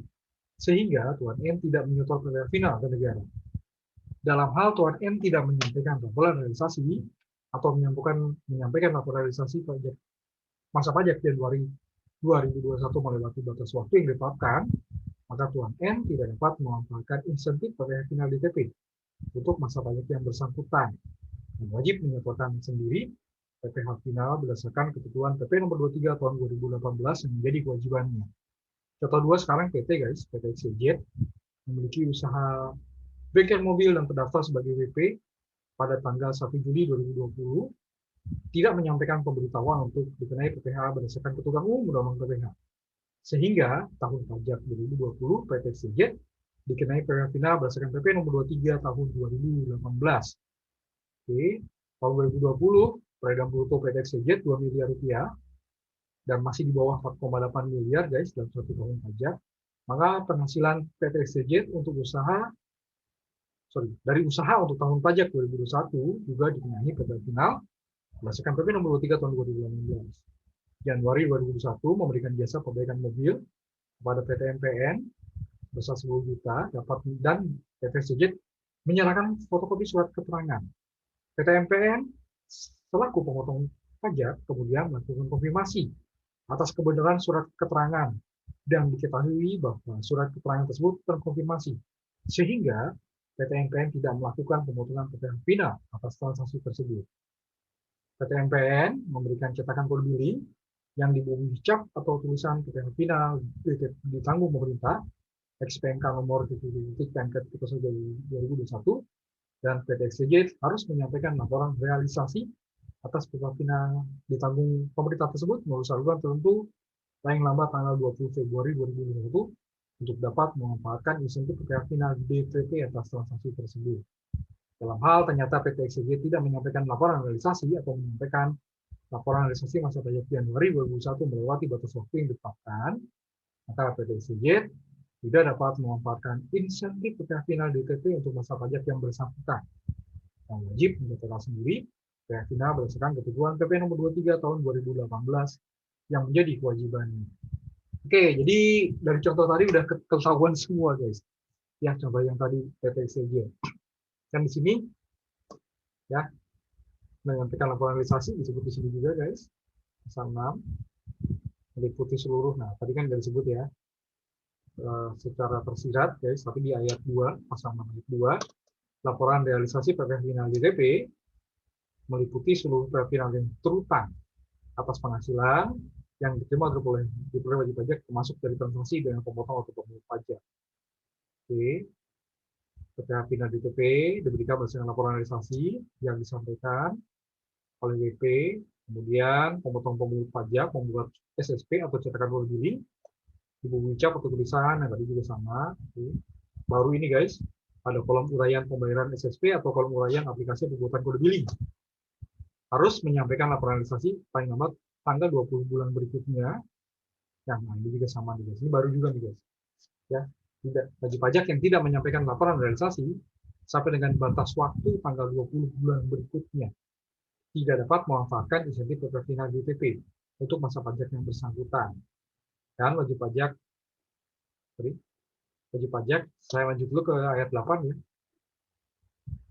Sehingga Tuan N tidak menyetor PPh final ke negara. Dalam hal Tuan N tidak menyampaikan laporan realisasi atau menyampaikan laporan realisasi pajak masa pajak Januari 2021 melewati batas waktu yang ditetapkan, maka Tuan N tidak dapat memanfaatkan insentif PPh final DTP untuk masa pajak yang bersangkutan dan wajib menyetorkan sendiri PPh final berdasarkan ketentuan PP nomor 23 tahun 2018 yang menjadi kewajibannya. Contoh 2 sekarang PT guys, PT XYZ memiliki usaha bengkel mobil dan terdaftar sebagai WP pada tanggal 1 Juli 2020 tidak menyampaikan pemberitahuan untuk dikenai PPh berdasarkan ketentuan umum Undang-Undang PPh. Sehingga tahun pajak 2020 PT XYZ dikenai PPh final berdasarkan PP nomor 23 tahun 2018. Oke, tahun 2020 peredaran bruto PT XYZ 2 miliar rupiah dan masih di bawah 4,8 miliar guys dalam satu tahun pajak. Maka penghasilan PT XYZ untuk dari usaha untuk tahun pajak 2021 juga dikenai PPh final berdasarkan PP nomor 23 tahun 2018. Januari 2021 memberikan jasa perbaikan mobil kepada PT MPN besar 10 juta dan PT XYZ menyerahkan fotokopi surat keterangan. PT MPN selaku pemotong pajak kemudian melakukan konfirmasi atas kebenaran surat keterangan dan diketahui bahwa surat keterangan tersebut terkonfirmasi sehingga PT MPN tidak melakukan pemotongan PPh final atas transaksi tersebut. PT MPN memberikan cetakan kode billing yang diberi cap atau tulisan PPh final ditanggung pemerintah XPNK nomor PNK 2021 dan PT XYZ harus menyampaikan laporan realisasi atas PPh final ditanggung pemerintah tersebut melalui saluran tertentu paling lambat tanggal 20 Februari 2021 untuk dapat memanfaatkan insentif PPh final DTP atas transaksi tersebut. Dalam hal ternyata PT XYZ tidak menyampaikan laporan realisasi atau menyampaikan laporan realisasi masa pajak Januari 2021 melewati batas waktu yang ditetapkan, maka PT XYZ tidak dapat memanfaatkan insentif PPh final DTP untuk masa pajak yang bersangkutan. Dan wajib menyetorkan sendiri PPh final berdasarkan ketentuan PP nomor 23 tahun 2018 yang menjadi kewajibannya. Oke, jadi dari contoh tadi udah ketahuan semua guys. Ya, contoh yang tadi PT XYZ. Dan di sini ya menyampaikan laporan realisasi disebut di sini juga guys. Pasal 6 meliputi seluruh. Nah, tadi kan sudah disebut ya secara tersirat guys, tapi di ayat 2 pasal 6 ayat 2 laporan realisasi PPh final DTP meliputi seluruh PPh final yang terutang atas penghasilan yang diterima oleh wajib pajak termasuk dari transaksi dengan pemotong atau pemungut pajak. Oke. PPh final DTP diberikan berdasarkan laporan realisasi yang disampaikan oleh WP, kemudian pemotong pemungut pajak membuat SSP atau cetakan kode billing, ibu ucap atau tulisan yang tadi juga sama. Oke. Baru ini guys, ada kolom uraian pembayaran SSP atau kolom uraian aplikasi pembuatan kode billing. Harus menyampaikan laporan realisasi paling lambat tanggal 20 bulan berikutnya. Nah, ini juga sama nih guys. Ini baru juga nih guys. Ya, wajib pajak yang tidak menyampaikan laporan realisasi sampai dengan batas waktu tanggal 20 bulan berikutnya tidak dapat memanfaatkan insentif PPh final DTP untuk masa pajak yang bersangkutan. Dan wajib pajak saya lanjut dulu ke ayat 8 ya.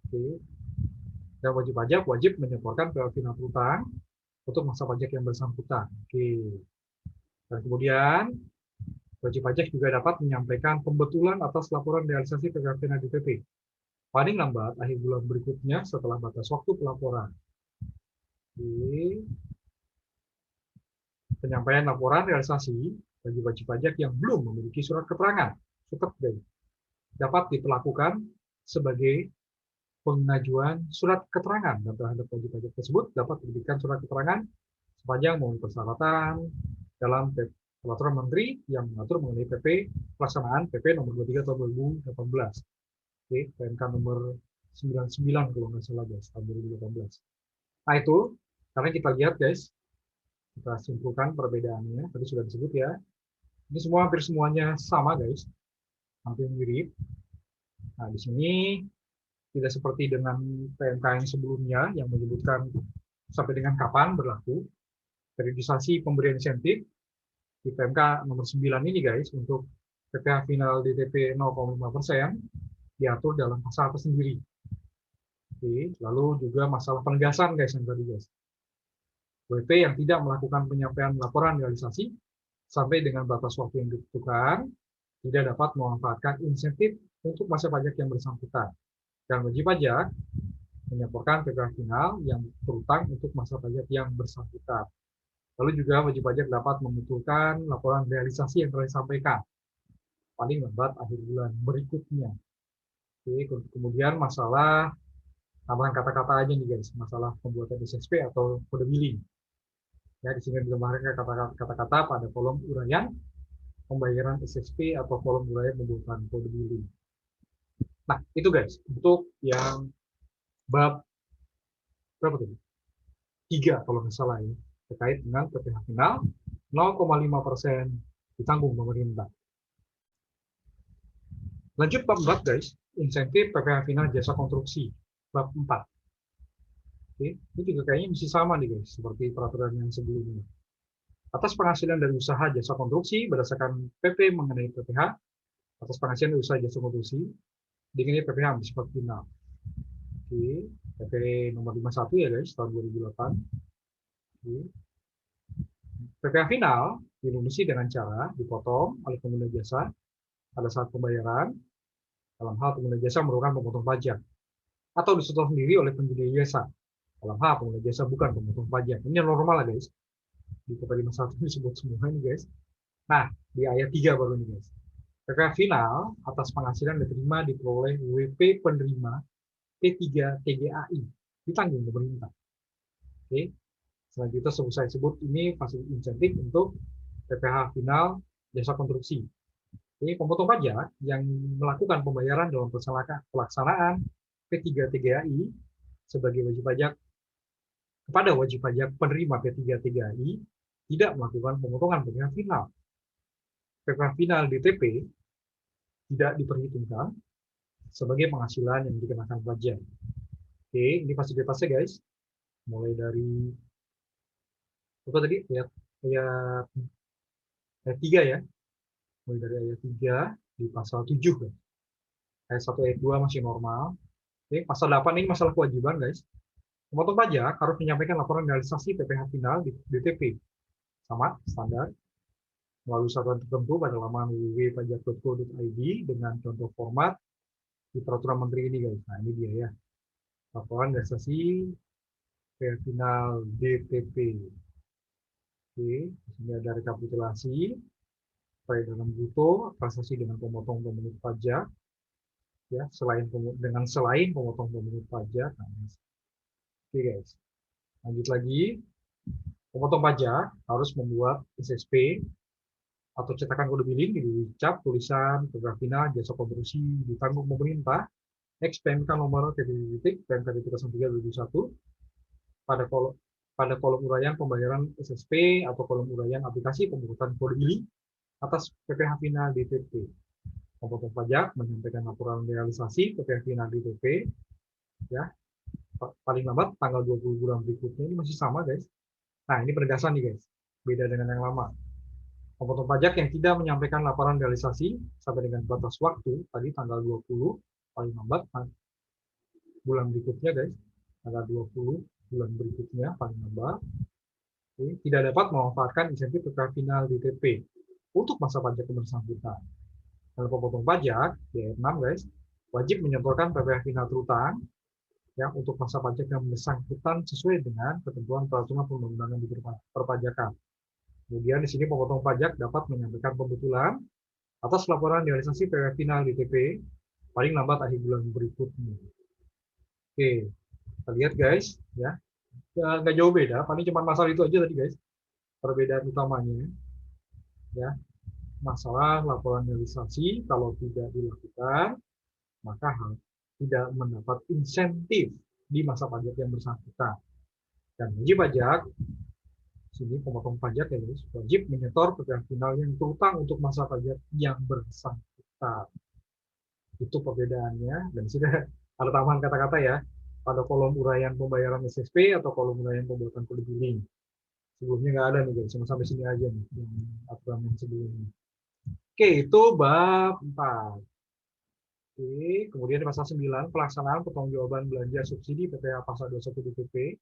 Oke. Dan wajib pajak wajib menyetorkan PPh final terutang untuk masa pajak yang bersangkutan. Oke. Dan kemudian wajib pajak juga dapat menyampaikan pembetulan atas laporan realisasi PPh final DTP paling lambat akhir bulan berikutnya setelah batas waktu pelaporan. Oke. Penyampaian laporan realisasi bagi wajib pajak yang belum memiliki surat keterangan dapat diperlakukan sebagai pengajuan surat keterangan dan terhadap wajib pajak tersebut dapat diberikan surat keterangan sepanjang memenuhi persyaratan dalam peraturan menteri yang mengatur mengenai PP pelaksanaan PP nomor 23 tahun 2018. Oke, PMK nomor 99 kalau nggak salah guys tahun 2018. Nah itu karena kita lihat guys, kita simpulkan perbedaannya tadi sudah disebut ya. Ini semua hampir semuanya sama guys, hampir mirip. Nah di sini tidak seperti dengan PMK yang sebelumnya yang menyebutkan sampai dengan kapan berlaku. Periodisasi pemberian insentif di PMK nomor 9 ini guys untuk PPh final DTP 0,5% diatur dalam pasal tersendiri. Oke, lalu juga masalah penegasan guys yang tadi guys. WP yang tidak melakukan penyampaian laporan realisasi sampai dengan batas waktu yang ditentukan tidak dapat memanfaatkan insentif untuk masa pajak yang bersangkutan. Dan wajib pajak menyampaikan PPh final yang berutang untuk masa pajak yang bersangkutan. Lalu juga wajib pajak dapat membutuhkan laporan realisasi yang telah disampaikan paling lambat akhir bulan berikutnya. Oke, kemudian masalah tambahan kata-kata aja nih guys, masalah pembuatan SSP atau kode billing. Ya, di sini ditambahkan kata-kata pada kolom uraian pembayaran SSP atau kolom uraian pembuatan kode billing. Nah, itu guys, untuk yang bab berapa tadi? 3 kalau nggak salah ya, terkait dengan PPh final 0,5% ditanggung pemerintah. Lanjut bab 4 guys, insentif PPh final jasa konstruksi, bab 4. Oke, ini juga kayaknya masih sama nih guys, seperti peraturan yang sebelumnya. Atas penghasilan dari usaha jasa konstruksi berdasarkan PP mengenai PPh, atas penghasilan dari usaha jasa konstruksi dengan PPh bersifat final. Oke, PP nomor 51 ya guys, tahun 2008. Oke. PPh final dilunasi dengan cara dipotong oleh pengguna jasa pada saat pembayaran dalam hal pengguna jasa merupakan pemotong pajak atau disetor sendiri oleh penyedia jasa dalam hal pengguna jasa bukan pemotong pajak. Ini normal lah guys. Di PP 51 disebut semua ini guys. Nah, di ayat 3 baru nih guys. PPh final atas penghasilan diterima diperoleh WP penerima P3 TGAI ditanggung pemerintah. Oke. Selanjutnya saya sebut ini fasilitas insentif untuk PPh final jasa konstruksi. Ini pemotong pajak yang melakukan pembayaran dalam pelaksanaan P3 TGAI sebagai wajib pajak kepada wajib pajak penerima P3 TGAI tidak melakukan pemotongan PPh final. PPh final DTP tidak diperhitungkan sebagai penghasilan yang dikenakan pajak. Oke, ini fasilitasnya guys. Mulai dari apa tadi? Ayat 3 ya. Mulai dari ayat 3 di pasal 7 guys. Ayat 1 ayat 2 masih normal. Oke, pasal 8 ini masalah kewajiban guys. Pemotong pajak harus menyampaikan laporan realisasi PPh final di DTP. Sama, standar. Melalui satuan tertentu pada laman www.pajak.go.id dengan contoh format di peraturan menteri ini guys. Nah, ini dia ya. Laporan realisasi PPh final DTP. Oke, di sini ada rekapitulasi peredaran bruto transaksi dengan pemotong pemungut pajak ya, selain pemotong pemungut pajak. Nah, oke guys, lanjut lagi. Pemotong pajak harus membuat SSP atau cetakan kode billing di cap tulisan PPh final jasa konstruksi ditanggung pemerintah X PMK nomor PMK 03/2001 pada kolom uraian pembayaran SSP atau kolom uraian aplikasi pemungutan kode billing atas PPh final DTP. Pemotong pajak menyampaikan laporan realisasi PPh final DTP ya, paling lambat tanggal 20 bulan berikutnya. Ini masih sama guys. Nah, ini penegasan nih guys, beda dengan yang lama. Pemotong pajak yang tidak menyampaikan laporan realisasi sampai dengan batas waktu tadi tanggal 20 paling lambat bulan berikutnya guys, tanggal 20 bulan berikutnya paling lambat, tidak dapat memanfaatkan insentif PPh final DTP untuk masa pajak yang bersangkutan. Kalau pemotong pajak di ayat 6 guys, wajib menyetorkan PPh final terutang ya untuk masa pajak yang bersangkutan sesuai dengan ketentuan peraturan perundang-undangan di perpajakan. Kemudian di sini pemotong pajak dapat menyampaikan pembetulan atas laporan realisasi PPh final DTP paling lambat akhir bulan berikutnya. Oke, kita lihat guys ya, nggak jauh beda, paling cuma masalah itu aja tadi guys, perbedaan utamanya ya. Masalah laporan realisasi kalau tidak dilakukan maka tidak mendapat insentif di masa pajak yang bersangkutan. Dan wajib pajak sini pemotong pajak ya guys, wajib menyetor PPh final yang terutang untuk masa pajak yang bersangkutan. Itu perbedaannya. Dan sudah ada tambahan kata-kata ya pada kolom uraian pembayaran SSP atau kolom uraian pembuatan kode billing. Sebelumnya nggak ada nih guys, cuma sampai sini aja nih yang aturan yang sebelumnya. Oke, itu bab 4. Oke, kemudian di pasal 9 pelaksanaan pertanggungjawaban belanja subsidi PPh pasal 21 DPP.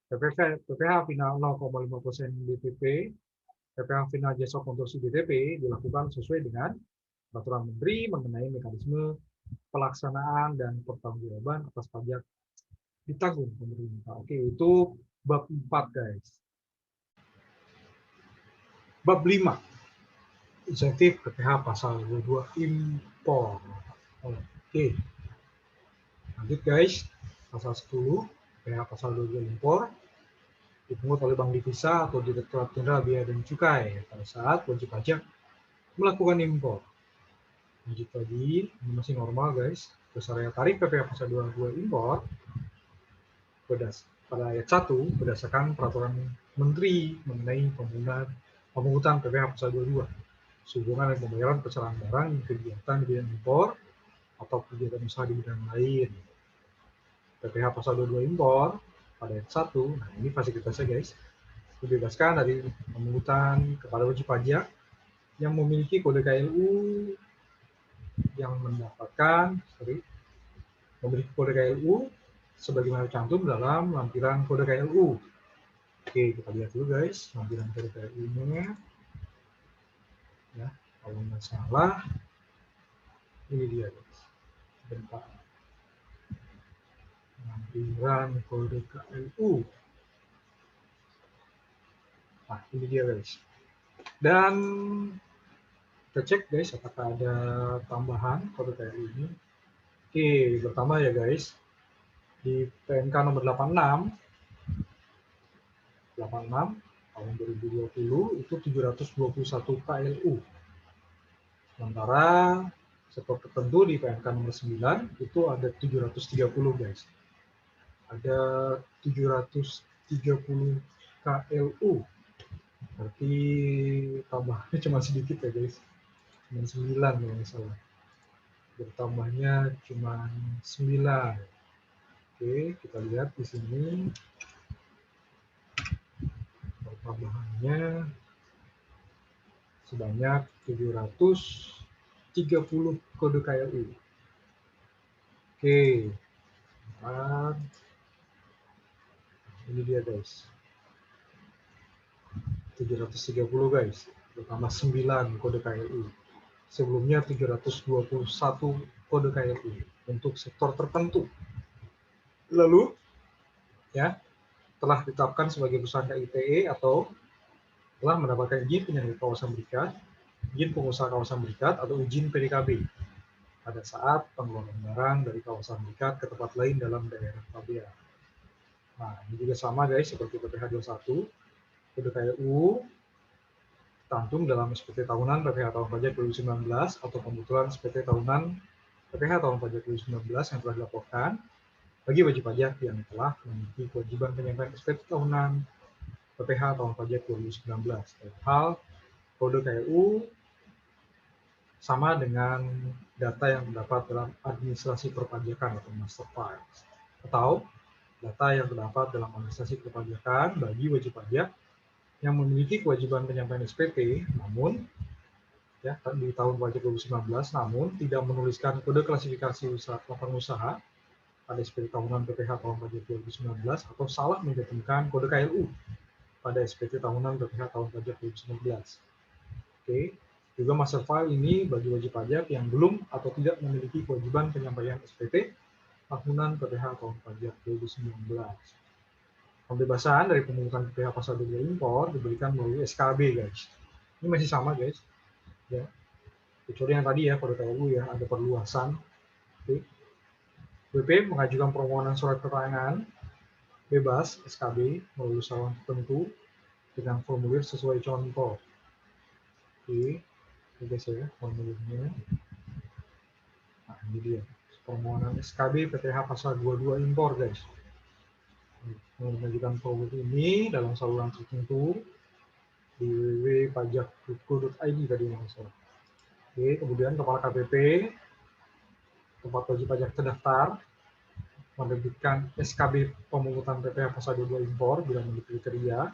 PPh final 0,5% BTP, PPh final JSOP untuk si BTP dilakukan sesuai dengan peraturan Menteri mengenai mekanisme pelaksanaan dan pertanggungjawaban atas pajak ditanggung pemerintah. Oke, itu bab 4, guys. Bab 5, insentif PPh pasal 22 impor. Oke, lanjut guys. Pasal 10, PPh pasal 22 impor dipungut oleh Bank Devisa atau Direktorat Jenderal Bea dan Cukai pada saat wajib pajak melakukan impor. Lanjut lagi, ini masih normal guys. Besaran tarif PPh pasal 22 impor pada ayat 1 berdasarkan peraturan Menteri mengenai pemungutan PPh pasal 22 sehubungan dengan pembayaran pesanan barang kegiatan di bidang impor atau kegiatan usaha di bidang lain. PPh pasal 22 impor pada ayat 1, nah ini fasilitasnya guys, dibebaskan dari pemungutan kepada wajib pajak yang memiliki kode KLU yang memiliki kode KLU sebagaimana cantum dalam lampiran kode KLU. Oke, kita lihat dulu guys lampiran kode KLU-nya. Ya, kalau nggak salah, ini dia guys. Bentar. Lampiran kode KLU. Nah, ini dia guys. Dan kita cek guys apakah ada tambahan kode KLU ini. Oke, pertama ya guys. Di PMK nomor 86 tahun 2020 itu 721 KLU. Sementara sektor tertentu di PMK nomor 9 itu ada 730 guys. Ada 730 KLU. Berarti tambahnya cuma sedikit ya guys. Cuma 9 kalau nggak salah. Bertambahnya cuma 9. Oke, kita lihat di sini. Pertambahannya sebanyak 730 kode KLU. Oke, nah, ini dia guys. 730 guys, bertambah 9 kode KLU. Sebelumnya 321 kode KLU untuk sektor tertentu. Lalu, ya, telah ditetapkan sebagai perusahaan ITE atau telah mendapatkan izin penyangga kawasan berikat, izin pengusaha kawasan berikat atau izin PDKB pada saat pengeluaran barang dari kawasan berikat ke tempat lain dalam daerah pabean. Nah, ini juga sama guys seperti PPh 21, kode KLU tercantum dalam SPT tahunan PPh tahun pajak 2019 atau pembetulan SPT tahunan PPh tahun pajak 2019 yang telah dilaporkan bagi wajib pajak yang telah memiliki kewajiban penyampaian SPT tahunan PPh tahun pajak 2019. Hal kode KLU sama dengan data yang terdapat dalam administrasi perpajakan atau master files, atau data yang terdapat dalam administrasi perpajakan bagi wajib pajak yang memiliki kewajiban penyampaian SPT, namun ya di tahun pajak 2019, namun tidak menuliskan kode klasifikasi usaha pada SPT tahunan PPh tahun pajak 2019 atau salah mencantumkan kode KLU pada SPT tahunan PPh tahun pajak 2019. Oke, juga master file ini bagi wajib pajak yang belum atau tidak memiliki kewajiban penyampaian SPT tahunan PPh tahun pajak 2019. Pembebasan dari pemungutan PPh pasal 22 impor diberikan melalui SKB guys. Ini masih sama guys. Ya. Kecuali yang tadi ya kode KLU ya ada perluasan. Oke. BP mengajukan permohonan surat keterangan bebas SKB melalui saluran tertentu dengan formulir sesuai contoh. Oke, ini guys ya formulirnya. Nah, ini dia permohonan SKB PPh pasal 22 impor guys. Mengajukan formulir ini dalam saluran tertentu di www.pajak.go.id tadi masalah. Oke, kemudian kepala KPP tempat wajib pajak terdaftar menerbitkan SKB pemungutan PPh pasal 22 impor bila memiliki kriteria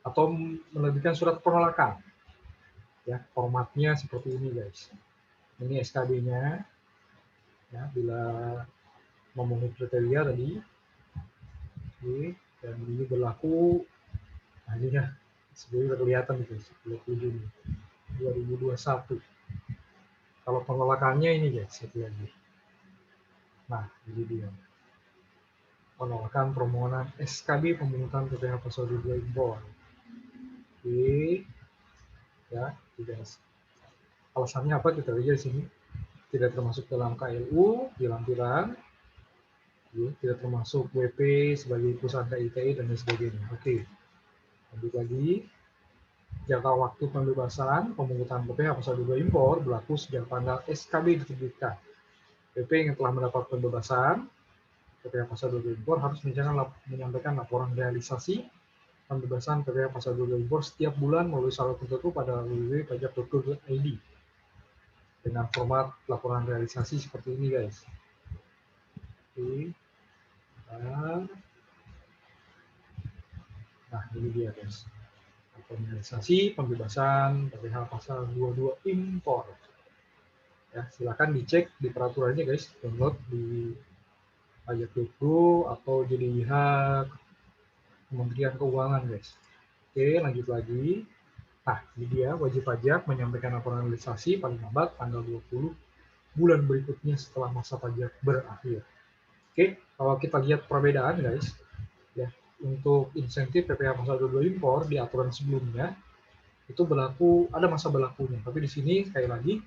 atau menerbitkan surat penolakan. Ya, formatnya seperti ini guys. Ini SKB-nya. Ya, bila memenuhi kriteria tadi. Oke, Dan ini berlaku, nah ini ya, sebenarnya udah kelihatan itu, 10 Juni 2021. Kalau penolakannya ini guys, satu lagi. Nah, ini dia. Penolakan permohonan SKB pemungutan PPh pasal 22 impor. Oke, ya, tidak. Alasannya apa kita lihat di sini? Tidak termasuk dalam KLU di lampiran, ya, tidak termasuk WP sebagai perusahaan KITI dan lain sebagainya. Oke, lanjut lagi. Jangka waktu pembebasan pemungutan PPh pasal 22 impor berlaku sejak tanggal SKB diterbitkan. PP yang telah mendapat pembebasan PPh pasal 22 impor harus menyampaikan laporan realisasi pembebasan PPh pasal 22 impor setiap bulan melalui saldo tertentu pada www.pajak.go.id dengan format laporan realisasi seperti ini guys. Oke. Nah ini dia guys, laporan realisasi pembebasan PPh pasal 22 impor. Ya, silakan dicek di peraturannya guys, download di pajak.go atau JDIH Kementerian Keuangan guys. Oke, lanjut lagi. Nah, ini dia wajib pajak menyampaikan laporan realisasi paling lambat tanggal 20 bulan berikutnya setelah masa pajak berakhir. Oke, kalau kita lihat perbedaan guys, ya, untuk insentif PPh pasal 22 impor di aturan sebelumnya itu berlaku, ada masa berlakunya. Tapi di sini sekali lagi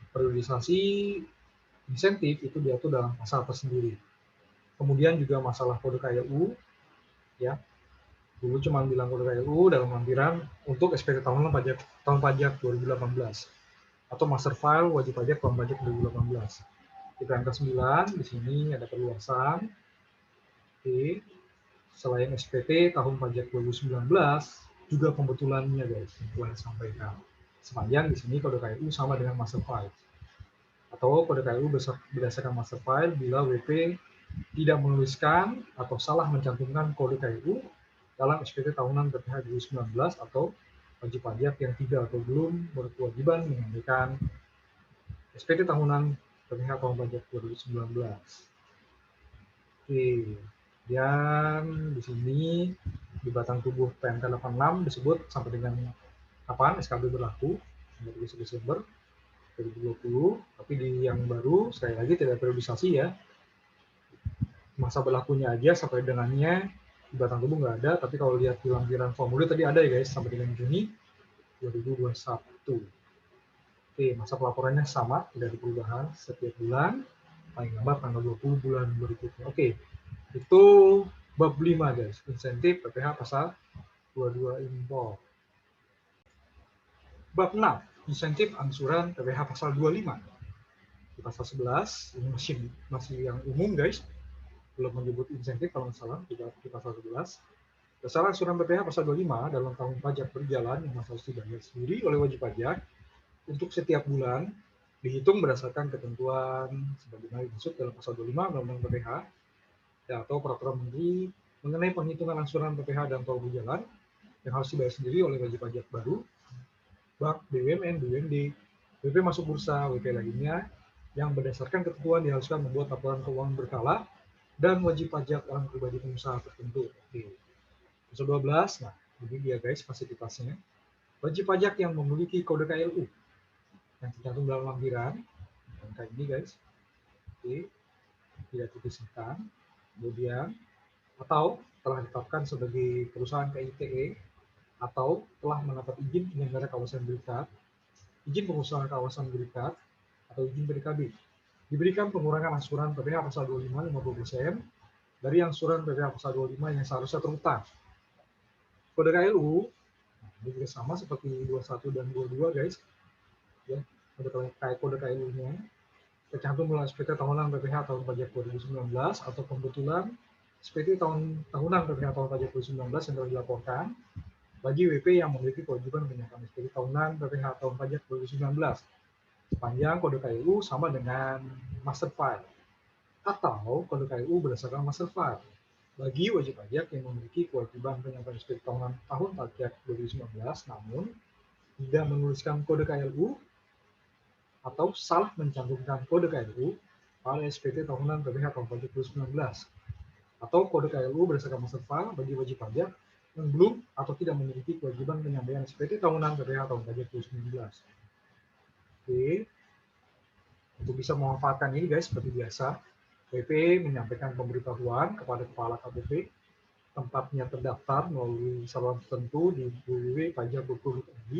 periodisasi insentif itu diatur dalam pasal tersendiri. Kemudian juga masalah kode KLU, ya, dulu cuma bilang kode KLU dalam lampiran untuk SPT tahun pajak 2018 atau master file wajib pajak tahun pajak 2018. Di angka 9 di sini ada perluasan. Oke. Selain SPT tahun pajak 2019 juga pembetulannya guys yang telah disampaikan. Sepanjang di sini kode KLU sama dengan master file. Atau kode KLU berdasarkan master file bila WP tidak menuliskan atau salah mencantumkan kode KLU dalam SPT tahunan PPh 2019 atau wajib pajak yang tidak atau belum berkewajiban menyampaikan SPT tahunan PPh tahun pajak 2019. Oke, dan di sini di batang tubuh PMK 86 disebut sampai dengan kapan SKB berlaku, 31 Desember 2020, tapi di yang baru sekali lagi tidak periodisasi ya. Masa berlakunya aja sampai dengannya di batang tubuh nggak ada, tapi kalau lihat di lampiran formulir tadi ada ya guys, sampai dengan Juni 2021. Oke, masa pelaporannya sama, tidak ada perubahan setiap bulan, paling lambat tanggal 20 bulan berikutnya. Oke, itu bab 5 guys, insentif PPh pasal 22 impor. Bab 6, insentif angsuran PPh pasal 25. Di pasal 11, ini masih yang umum guys, belum menyebut insentif kalau nggak salah di pasal 11. Besaran angsuran PPh pasal 25 dalam tahun pajak berjalan yang harus dibayar sendiri oleh wajib pajak untuk setiap bulan dihitung berdasarkan ketentuan sebagaimana dimaksud dalam pasal 25 Undang-Undang PPh atau peraturan menteri mengenai penghitungan angsuran PPh dan tol berjalan yang harus dibayar sendiri oleh wajib pajak baru, bank, BUMN, BUMD, WP masuk bursa, WP lainnya yang berdasarkan ketentuan diharuskan membuat laporan keuangan berkala dan wajib pajak orang pribadi pengusaha tertentu. Oke. Pasal 12, nah ini dia guys fasilitasnya. Wajib pajak yang memiliki kode KLU yang tercantum dalam lampiran, kayak ini guys. Oke, tidak dipisahkan. Kemudian atau telah ditetapkan sebagai perusahaan KITE atau telah mendapat izin penyelenggara kawasan berikat, izin pengusaha kawasan berikat, atau izin PDKB. Diberikan pengurangan angsuran PPh pasal 25 50% dari angsuran PPh pasal 25 yang seharusnya terutang. Kode KLU ini juga sama seperti 21 dan 22 guys. Ya, kode KLU-nya tercantum dalam SPT tahunan PPh tahun pajak 2019 atau pembetulan SPT tahunan PPh tahun pajak 2019 yang telah dilaporkan bagi WP yang memiliki kewajiban menyerahkan SPT tahunan PPh tahun pajak 2019 sepanjang kode KLU sama dengan master file atau kode KLU berdasarkan master file bagi wajib pajak yang memiliki kewajiban penyampaian SPT tahunan tahun pajak 2019 namun tidak menuliskan kode KLU atau salah mencantumkan kode KLU pada SPT tahunan PPh tahun pajak 2019 atau kode KLU berdasarkan master file bagi wajib pajak yang belum atau tidak memiliki kewajiban penyampaian SPT tahunan PPh tahun pajak 2019. Oke, untuk bisa memanfaatkan ini guys, seperti biasa, PP menyampaikan pemberitahuan kepada kepala KPP tempatnya terdaftar melalui saluran tertentu di www.pajak.go.id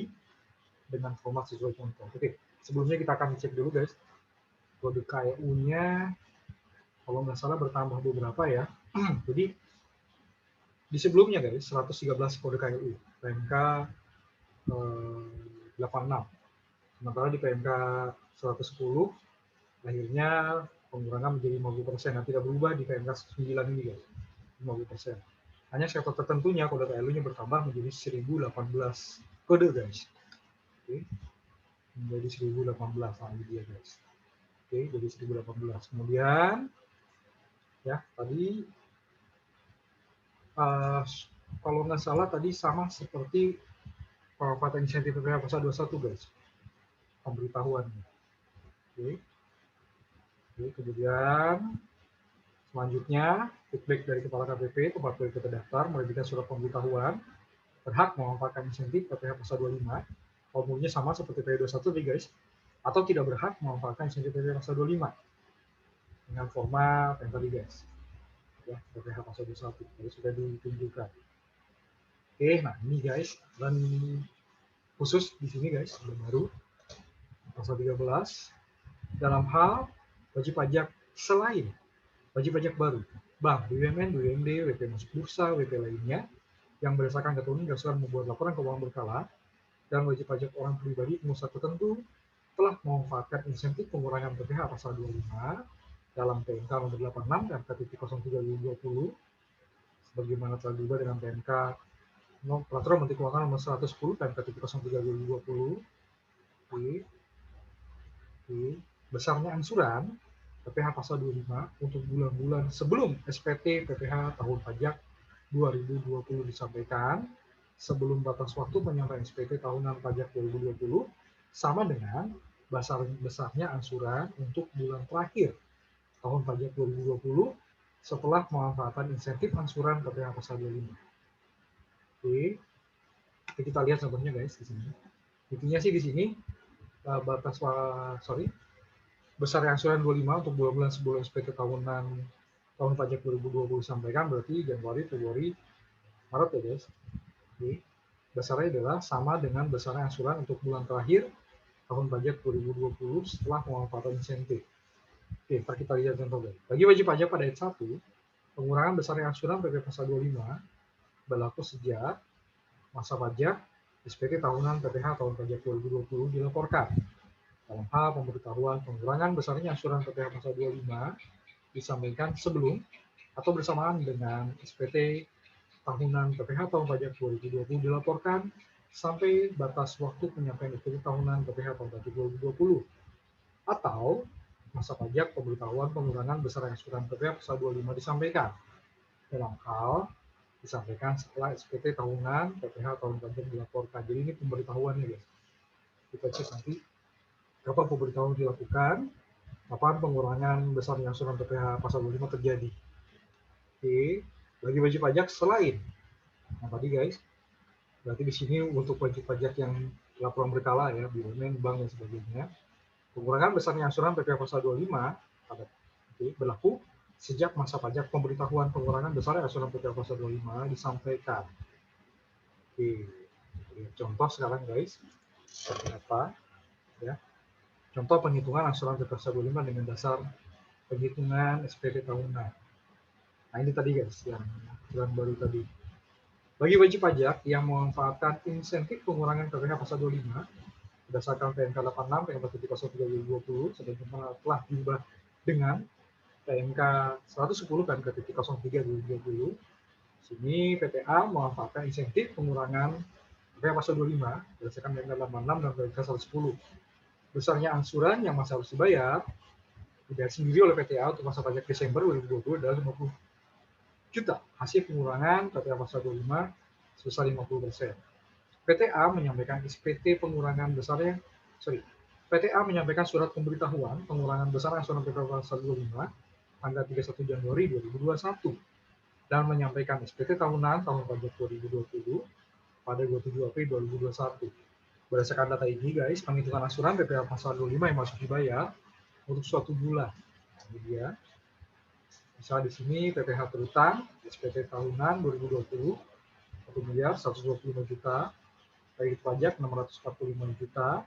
dengan format sesuai contoh. Oke, sebelumnya kita akan cek dulu guys, kode KLU-nya kalau nggak salah bertambah beberapa ya. Jadi di sebelumnya guys, 113 kode KLU, PMK 86. Sementara di PMK 110 akhirnya pengurangan menjadi 50%. Nah, tidak berubah di PMK 9 ini guys, 50%. Hanya sektor tertentunya kode KLU-nya bertambah menjadi 1018 kode guys. Oke, menjadi 1018. Nah, ini dia guys. Oke, jadi 1018. Kemudian ya tadi kalau nggak salah tadi sama seperti pemanfaatan insentif PPh pasal 21 guys, pemberitahuan. Oke. Oke, kemudian selanjutnya feedback dari kepala KPP tempat PPP terdaftar menerbitkan surat pemberitahuan berhak memanfaatkan insentif PPh pasal 25. Formulnya sama seperti PPh 21 nih guys, atau tidak berhak memanfaatkan insentif PPh pasal 25 dengan format yang tadi guys. Ya, PPh pasal 21 jadi sudah ditunjukkan. Oke, nah ini guys, dan khusus di sini guys, yang baru pasal 13 dalam hal wajib pajak selain wajib pajak baru, bank, BUMN, BUMD, WP masuk bursa, WP lainnya yang berdasarkan ketentuan dasar membuat laporan keuangan berkala dan wajib pajak orang pribadi pengusaha tertentu telah memanfaatkan insentif pengurangan PPh pasal 25 dalam PMK nomor 86 dan KT.03/2020 sebagaimana telah diubah dengan PMK Peraturan Menteri Keuangan nomor 110 dan KT.03/2020. Besarnya angsuran PPh pasal 25 untuk bulan-bulan sebelum SPT PPh tahun pajak 2020 disampaikan sebelum batas waktu penyampaian SPT tahunan pajak 2020 sama dengan besarnya angsuran untuk bulan terakhir tahun pajak 2020 setelah pemanfaatan insentif angsuran PPh pasal 25. Oke, kita lihat contohnya guys di sini. Intinya sih di sini besar angsuran 25 untuk bulan-bulan sebelum SPT tahunan tahun pajak 2020 disampaikan berarti Januari, Februari, Maret ya guys. Oke. Besarnya adalah sama dengan besar angsuran untuk bulan terakhir tahun pajak 2020 setelah pemanfaatan insentif. Oke, kita lihat contoh guys. Bagi wajib pajak pada ayat 1, pengurangan besar angsuran PPh pasal 25 berlaku sejak masa pajak SPT tahunan PPh tahun pajak 2020 dilaporkan. Dalam hal pemberitahuan pengurangan besarnya angsuran PPh pasal 25 disampaikan sebelum atau bersamaan dengan SPT tahunan PPh tahun pajak 2020 dilaporkan sampai batas waktu penyampaian SPT tahunan PPh tahun pajak 2020 atau masa pajak pemberitahuan pengurangan besar angsuran PPh pasal 25 disampaikan dalam hal disampaikan setelah SPT tahunan PPh tahun pajak dilaporkan. Jadi ini pemberitahuannya guys. Kita cek nanti kapan pemberitahuan dilakukan, kapan pengurangan besar angsuran PPh pasal 25 terjadi. Oke, bagi wajib pajak selain nah tadi guys, berarti di sini untuk wajib pajak yang laporan berkala ya, BUMN, bank dan sebagainya, pengurangan besarnya angsuran PPh pasal 25 berlaku sejak masa pajak pemberitahuan pengurangan besar angsuran PPh pasal 25 disampaikan. Oke, contoh sekarang guys, seperti apa ya? Contoh penghitungan angsuran PPh pasal 25 dengan dasar penghitungan SPT tahunan. Nah ini tadi guys, yang baru tadi. Bagi wajib pajak yang memanfaatkan insentif pengurangan PPh pasal 25 berdasarkan PMK 86 PMK 03/2020 sebagaimana telah diubah dengan PMK 110 PMK 03/2020. Sini PPA memanfaatkan insentif pengurangan PPh pasal 25 berdasarkan PMK 86 dan PMK 110. Besarnya angsuran yang masih harus dibayar dibayar sendiri oleh PTA untuk masa pajak Desember 2020 adalah 50 juta hasil pengurangan PPh pasal 25 sebesar 50%. PTA menyampaikan SPT pengurangan besarnya, PTA menyampaikan surat pemberitahuan pengurangan besar angsuran PPh pasal 25 tanggal 31 Januari 2021 dan menyampaikan SPT tahunan tahun pajak 2020 pada 27 April 2021. Berdasarkan data ini guys, penghitungan angsuran PPh pasal 25 yang masuk dibayar untuk suatu bulan. Ini dia. Misal di sini PPh terutang SPT tahunan 2020 1 miliar 125 juta, kredit pajak 645 juta,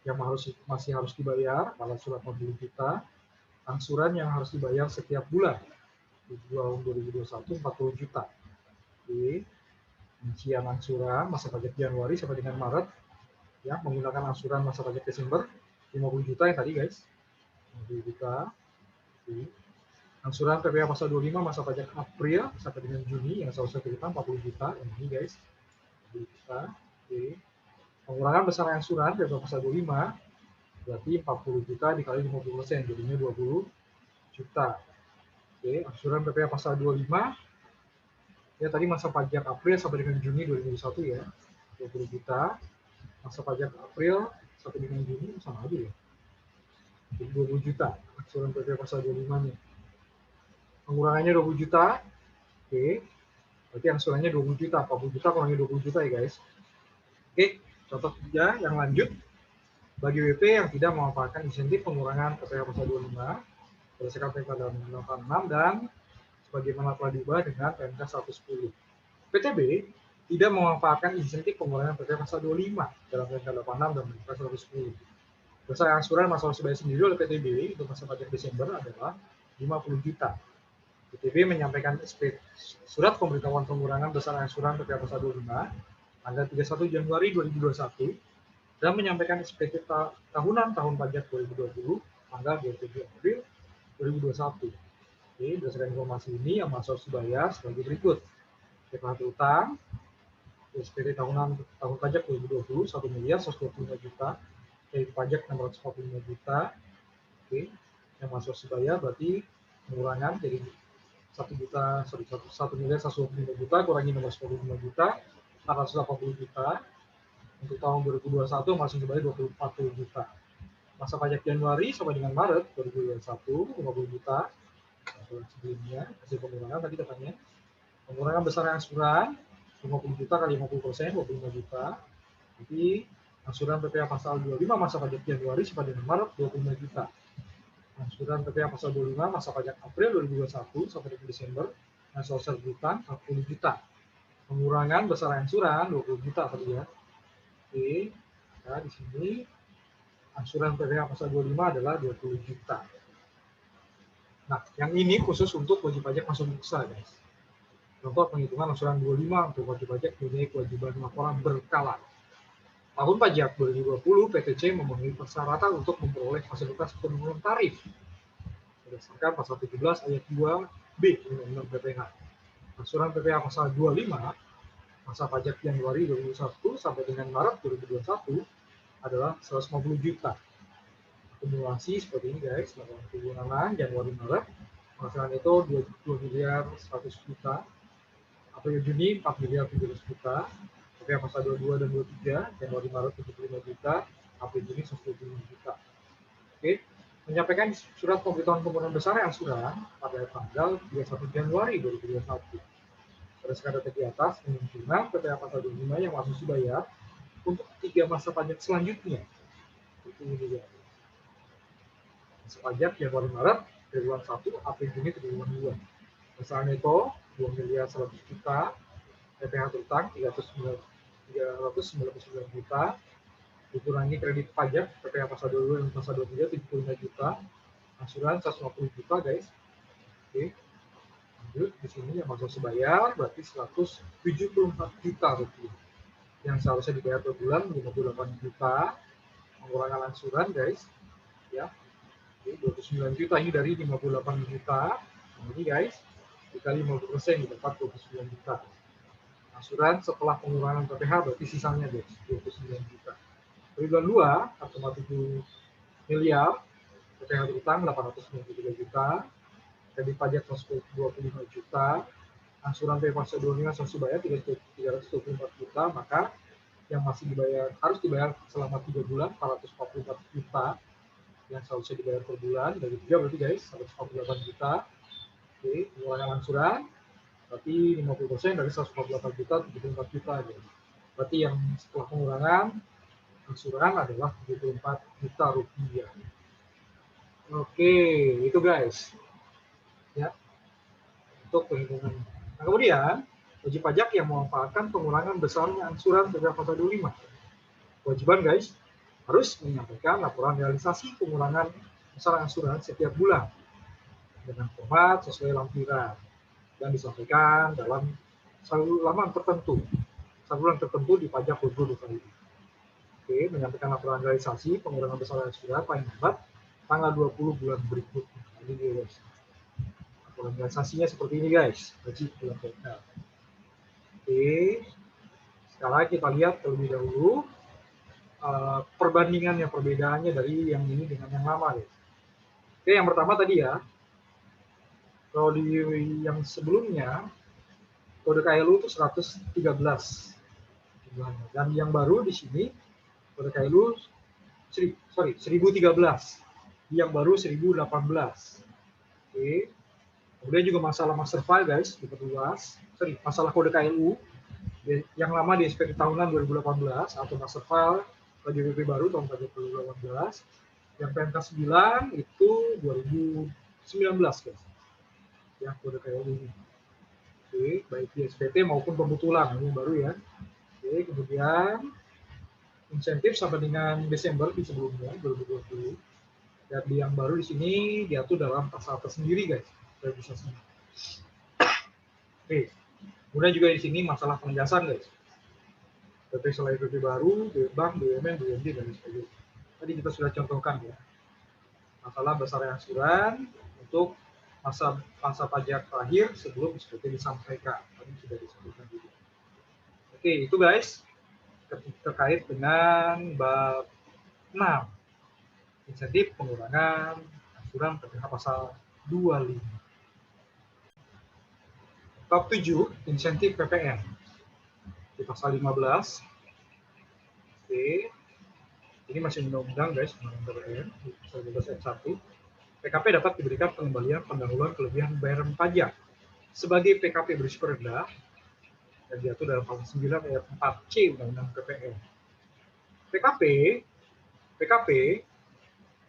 yang masih harus dibayar pada surat 40 juta, angsuran yang harus dibayar setiap bulan di tahun 2021 40 juta. Oke, rincian angsuran masa pajak Januari sampai dengan Maret ya, menggunakan angsuran masa pajak Desember 50 juta yang tadi guys, 50 juta. Oke. Angsuran PPh pasal 25 masa pajak April sampai dengan Juni yang seharusnya kita 40 juta, yang ini guys, 40 juta. Oke. Pengurangan besar angsuran PPh pasal 25 berarti 40 juta dikali 50%, jadinya 20 juta. Oke, angsuran PPh pasal 25 ya tadi masa pajak April sampai dengan Juni 2021 ya, 20 juta. Masa pajak April sampai dengan Juni sama aja ya, jadi 20 juta angsuran PPh pasal 25-nya. Pengurangannya 20 juta. Oke, berarti angsurannya 20 juta, 40 juta kurangi 20 juta ya guys. Oke, contoh kerja yang lanjut. Bagi WP yang tidak memanfaatkan insentif pengurangan PPh pasal 25 berdasarkan PMK 86 dan sebagaimana telah diubah dengan PMK 110. PTB tidak memanfaatkan insentif pengurangan PPh pasal 25 dalam PMK 86 dan PMK 110. Besar angsuran masa harus dibayar sendiri oleh PTB untuk masa pajak Desember adalah 50 juta. PTB menyampaikan surat pemberitahuan pengurangan besar angsuran PPh pasal 25 tanggal 31 Januari 2021 dan menyampaikan SPT tahunan tahun pajak 2020 tanggal 27 April 2021. Oke, berdasarkan informasi ini yang masuk harus dibayar sebagai berikut. PPh terutang, SPT tahunan tahun pajak 2020 1 miliar 125 juta, kredit pajak 645 juta. Oke, yang masuk harus dibayar berarti pengurangan jadi 1 miliar 125 juta kurangi 645 juta 480 juta. Untuk tahun 2021 masih dibayar 40 juta. Masa pajak Januari sampai dengan Maret 2021 50 juta. Sebelumnya hasil pengurangan tadi katanya pengurangan besar angsuran 50 juta kali 50% 25 juta. Jadi angsuran PPh pasal 25 masa pajak Januari sampai dengan Maret 25 juta. Angsuran PPh pasal 25 masa pajak April 2021 sampai dengan Desember yang sosial hutang 40 juta. Pengurangan besar angsuran 20 juta tadi ya. Oke, nah di sini angsuran PPh pasal 25 adalah 20 juta. Nah, yang ini khusus untuk wajib pajak masuk bursa guys. Contoh penghitungan angsuran 25 untuk wajib pajak mempunyai kewajiban laporan berkala. Tahun pajak 2020 PTC memenuhi persyaratan untuk memperoleh fasilitas penurunan tarif berdasarkan pasal 17 ayat 2B Undang-Undang PPh. Angsuran PPh pasal 25 masa pajak Januari 2021 sampai dengan Maret 2021 adalah 150 juta. Akumulasi seperti ini guys, 80 bulanan Januari Maret, penghasilan itu 2 miliar 100 juta. April Juni 4 miliar 700 juta. PPh pasal 22 dan 23 Januari Maret 75 juta, April Juni 125 juta. Oke, menyampaikan surat pemberitahuan pengurangan besar angsuran pada tanggal 31 Januari 2021. Berdasarkan data di atas, kemungkinan PPh pasal 25 yang masih dibayar untuk 3 masa pajak selanjutnya. Itu ini ya. Masa pajak Januari Maret triwulan 1, April Juni triwulan 2. Misalnya itu 2 miliar 100 juta, PPh terutang 399 juta, dikurangi kredit pajak PPh pasal 22 dan pasal 23 75 juta, angsuran 150 juta guys. Oke. Lanjut di sini yang masuk sebayar berarti 174 juta rupiah. Yang seharusnya dibayar per bulan 58 juta. Pengurangan angsuran guys. Ya. Oke, 29 juta ini dari 58 juta. Ini guys, dikali 50% dapat 29 juta. Angsuran setelah pengurangan PPh berarti sisanya guys, 29 juta. Triwulan 2, 1,7 miliar, PPh berutang 893 juta, kredit pajak 125 juta, angsuran PPh pasal 25 harus dibayar 324 juta, maka yang masih harus dibayar selama 3 bulan 444 juta yang seharusnya dibayar per bulan dari 3 berarti guys 148 juta. Oke, pengurangan angsuran Berarti 50% dari 148 juta, 74 juta aja. Berarti yang setelah pengurangan angsuran adalah 74 juta rupiah. Oke, itu guys. Ya, untuk penghitungan. Nah, kemudian wajib pajak yang memanfaatkan pengurangan besarnya angsuran pada pasal 25. Kewajiban guys harus menyampaikan laporan realisasi pengurangan besar angsuran setiap bulan dengan format sesuai lampiran dan disampaikan dalam saluran tertentu di pajak.go.id. Oke, menyampaikan laporan realisasi pengurangan besar angsuran paling lambat tanggal 20 bulan berikutnya. Ini guys. Laporan realisasinya seperti ini guys. Wajib dilaporkan. Oke, sekarang kita lihat terlebih dahulu perbedaannya dari yang ini dengan yang lama guys. Oke, yang pertama tadi ya, kalau di yang sebelumnya kode KLU itu 113 jumlahnya, dan yang baru di sini kode KLU 1013, yang baru 1018. Oke, kemudian juga masalah master file guys diperluas. Masalah kode KLU yang lama di SPT tahunan 2018 atau master file PJBP baru tahun pajak 2018. Yang PMK 9 itu 2019 guys. Ya, kode KLU ini. Oke, baik di SPT maupun pembetulan, ini baru ya. Oke, kemudian insentif sampai dengan Desember di sebelumnya 2020. Dan yang baru di sini diatur dalam pasal tersendiri guys, revisasinya. Oke, kemudian juga di sini masalah penegasan guys. PP selain PP baru, Bank, BUMN, BUMD, dan sebagainya. Tadi kita sudah contohkan ya. Masalah besar angsuran untuk masa pajak terakhir sebelum SPT disampaikan. Tadi sudah disebutkan juga. Oke, itu guys terkait dengan bab 6. Insentif pengurangan angsuran PPh pasal 25. Bab 7, insentif PPN. Di pasal 15. Oke. Ini masih undang-undang guys, undang-undang PPN, pasal 15 ayat 1. PKP dapat diberikan pengembalian pendahuluan kelebihan bayaran pajak sebagai PKP berisiko rendah yang diatur dalam pasal 9 ayat 4C Undang-Undang PPN. PKP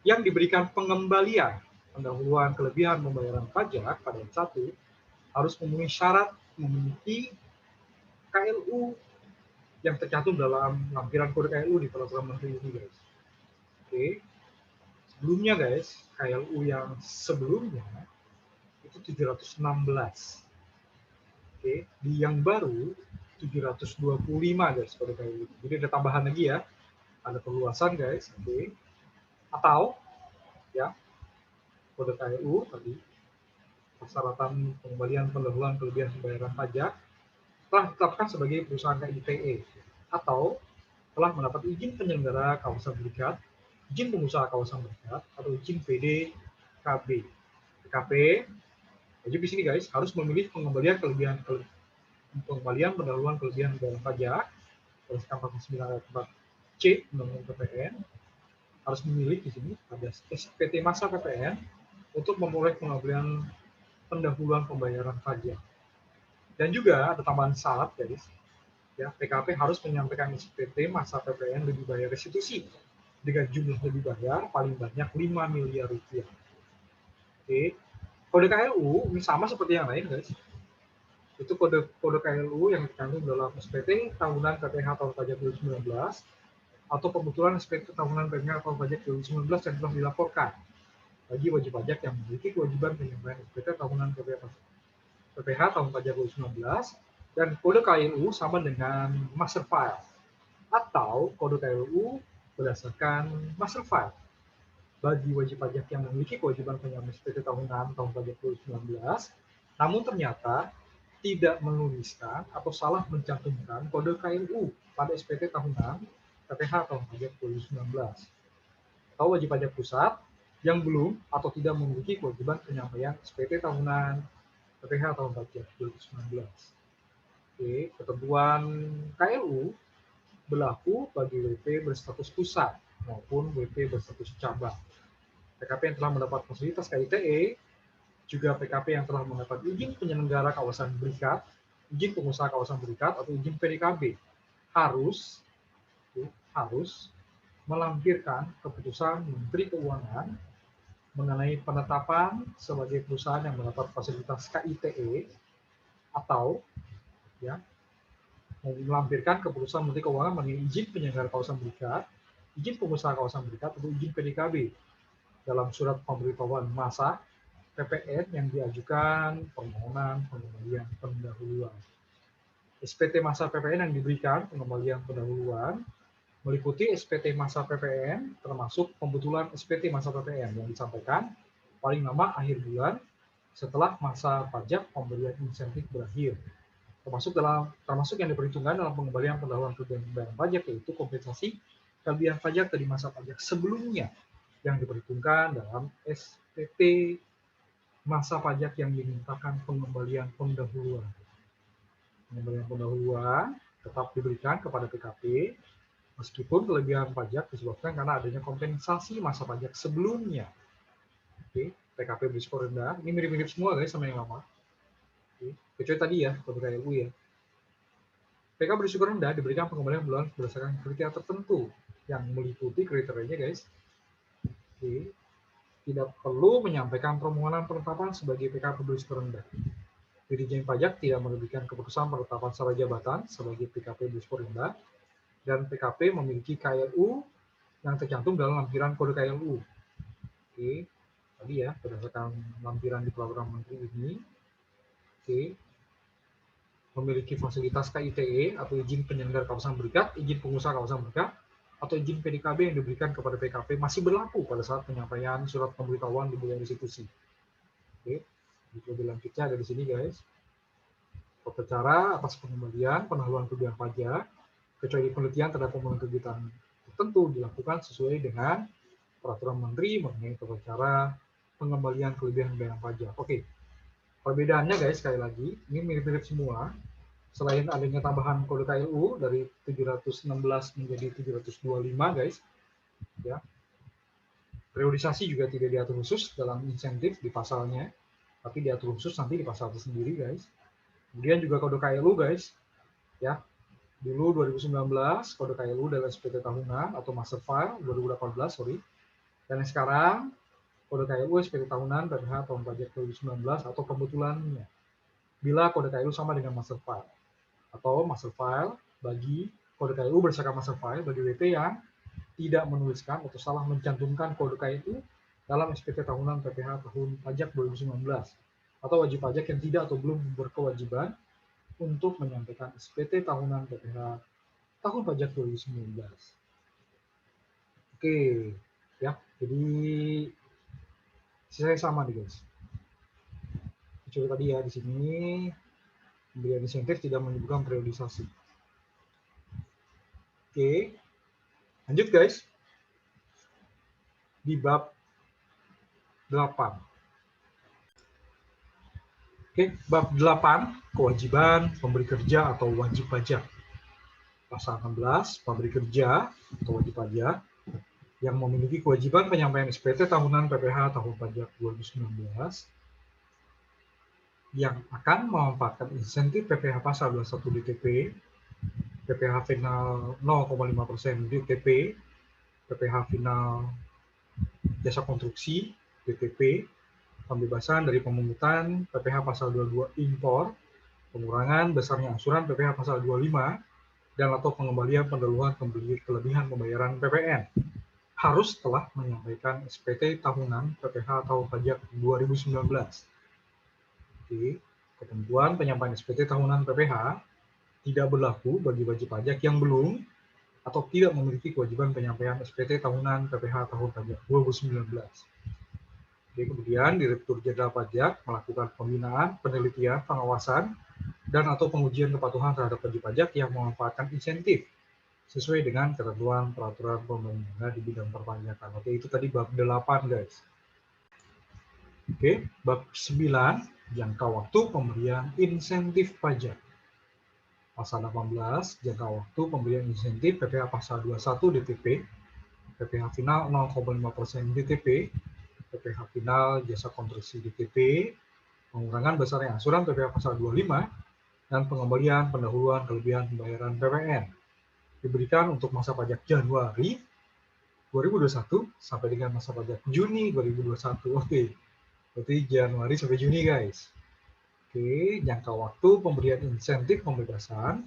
yang diberikan pengembalian pendahuluan kelebihan pembayaran pajak pada ayat 1 harus memenuhi syarat memiliki KLU yang tercantum dalam lampiran kode KLU di peraturan menteri ini guys. Oke. Sebelumnya guys, KLU yang sebelumnya itu 716. Oke, di yang baru 725 guys kode KLU. Jadi ada tambahan lagi ya. Ada perluasan guys. Oke. Atau ya kode KLU tadi persyaratan pengembalian pendahuluan kelebihan pembayaran pajak telah ditetapkan sebagai perusahaan KITE atau telah mendapat izin penyelenggara kawasan berikat, izin pengusaha kawasan berikat, atau izin PDKB. PKP wajib di sini guys harus memilih pengembalian pendahuluan kelebihan pembayaran pajak berdasarkan pasal 9 ayat 4C Undang-Undang PPN, harus memilih di sini ada SPT masa PPN untuk memperoleh pengembalian pendahuluan pembayaran pajak. Dan juga ada tambahan syarat guys. Ya, PKP harus menyampaikan SPT masa PPN lebih bayar restitusi dengan jumlah lebih bayar paling banyak 5 miliar rupiah. Oke. Kode KLU ini sama seperti yang lain guys. Itu kode KLU yang tercantum dalam SPT tahunan PPh tahun pajak 2019 atau pembetulan SPT tahunan PPh tahun pajak 2019 yang telah dilaporkan bagi wajib pajak yang memiliki kewajiban penyampaian SPT tahunan PPh tahun pajak 2019 dan kode KLU sama dengan master file atau kode KLU berdasarkan master file bagi wajib pajak yang memiliki kewajiban penyampaian SPT tahunan tahun pajak 2019 namun ternyata tidak menuliskan atau salah mencantumkan kode KLU pada SPT tahunan PPh tahun pajak 2019 atau wajib pajak pusat yang belum atau tidak memiliki kewajiban penyampaian SPT tahunan PPh tahun pajak 2019. Oke, ketentuan KLU berlaku bagi WP berstatus pusat maupun WP berstatus cabang. PKP yang telah mendapat fasilitas KITE juga PKP yang telah mendapat izin penyelenggara kawasan berikat, izin pengusaha kawasan berikat, atau izin PDKB harus melampirkan keputusan Menteri Keuangan mengenai penetapan sebagai perusahaan yang mendapat fasilitas KITE atau ya melampirkan keputusan Menteri Keuangan mengenai izin penyelenggara kawasan berikat, izin pengusaha kawasan berikat, atau izin PDKB dalam surat pemberitahuan masa PPN yang diajukan permohonan pengembalian pendahuluan. SPT masa PPN yang diberikan pengembalian pendahuluan meliputi SPT masa PPN termasuk pembetulan SPT masa PPN yang disampaikan paling lama akhir bulan setelah masa pajak pemberian insentif berakhir. Termasuk yang diperhitungkan dalam pengembalian pendahuluan kerugian pembayaran pajak, yaitu kompensasi kelebihan pajak dari masa pajak sebelumnya yang diperhitungkan dalam SPT masa pajak yang dimintakan pengembalian pendahuluan. Pengembalian pendahuluan tetap diberikan kepada PKP meskipun kelebihan pajak disebabkan karena adanya kompensasi masa pajak sebelumnya. Oke, PKP berisiko rendah, ini mirip-mirip semua guys sama yang lama. Oke, kecuali tadi ya, kode KLU ya. PK berisiko rendah diberikan pengembalian bulan berdasarkan kriteria tertentu yang meliputi kriterianya guys. Oke, tidak perlu menyampaikan permohonan penetapan sebagai PKP berisiko rendah. Dirjen Pajak tidak menerbitkan keputusan penetapan secara jabatan sebagai PKP berisiko rendah, dan PKP memiliki KLU yang tercantum dalam lampiran kode KLU. Oke, tadi ya berdasarkan lampiran di peraturan menteri ini. Oke, memiliki fasilitas KITE atau izin penyelenggara kawasan berikat, izin pengusaha kawasan berikat, atau izin PDKB yang diberikan kepada PKP masih berlaku pada saat penyampaian surat pemberitahuan di bidang institusi. Oke, lebih lanjutnya ada di sini guys. Tata cara atas pengembalian pendahuluan kerugian pajak, kecuali penelitian terhadap pemenuhan kegiatan tertentu dilakukan sesuai dengan peraturan menteri mengenai tata cara pengembalian kelebihan pembayaran pajak. Oke, perbedaannya guys sekali lagi, ini mirip-mirip semua. Selain adanya tambahan kode KLU dari 716 menjadi 725 guys, ya. Periodisasi juga tidak diatur khusus dalam insentif di pasalnya, tapi diatur khusus nanti di pasal tersendiri guys. Kemudian juga kode KLU guys, ya. Dulu 2019 kode KLU dalam SPT tahunan atau master file 2018 sorry. Dan sekarang kode KLU SPT tahunan PPH tahun pajak 2019 atau pembetulannya. Bila kode KLU sama dengan master file atau master file bagi kode KLU berdasarkan master file bagi WP yang tidak menuliskan atau salah mencantumkan kode KLU dalam SPT tahunan PPH tahun pajak 2019 atau wajib pajak yang tidak atau belum berkewajiban untuk menyampaikan SPT tahunan PPH tahun pajak 2019. Oke, ya. Jadi saya sama nih guys. Kecuali tadi ya di sini pemberian insentif tidak menyebutkan periodisasi. Oke, lanjut guys. Di bab 8. Oke, bab 8, kewajiban pemberi kerja atau wajib pajak. Pasal 16, pemberi kerja atau wajib pajak yang memiliki kewajiban penyampaian SPT tahunan PPH tahun pajak 2019 yang akan memanfaatkan insentif PPH pasal 21 DTP, PPH final 0,5% DTP, PPH final jasa konstruksi DTP, pembebasan dari pemungutan PPH pasal 22 impor, pengurangan besarnya angsuran PPH pasal 25, dan atau pengembalian pendahuluan kelebihan pembayaran PPN harus telah menyampaikan SPT tahunan PPH tahun pajak 2019. Oke, ketentuan penyampaian SPT tahunan PPH tidak berlaku bagi wajib pajak yang belum atau tidak memiliki kewajiban penyampaian SPT tahunan PPH tahun pajak 2019. Jadi kemudian Direktur Jenderal Pajak melakukan pembinaan, penelitian, pengawasan, dan atau pengujian kepatuhan terhadap wajib pajak yang memanfaatkan insentif sesuai dengan ketentuan peraturan pemerintah di bidang perpajakan. Oke, itu tadi bab 8 guys. Oke, bab 9, jangka waktu pemberian insentif pajak. Pasal 18, jangka waktu pemberian insentif PPH pasal 21 DTP, PPH final 0,5% DTP, PPh final jasa konstruksi DTP, pengurangan besarnya angsuran PPh pasal 25, dan pengembalian pendahuluan kelebihan pembayaran PPN. Diberikan untuk masa pajak Januari 2021 sampai dengan masa pajak Juni 2021. Oke, berarti Januari sampai Juni, guys. Oke, jangka waktu pemberian insentif pembebasan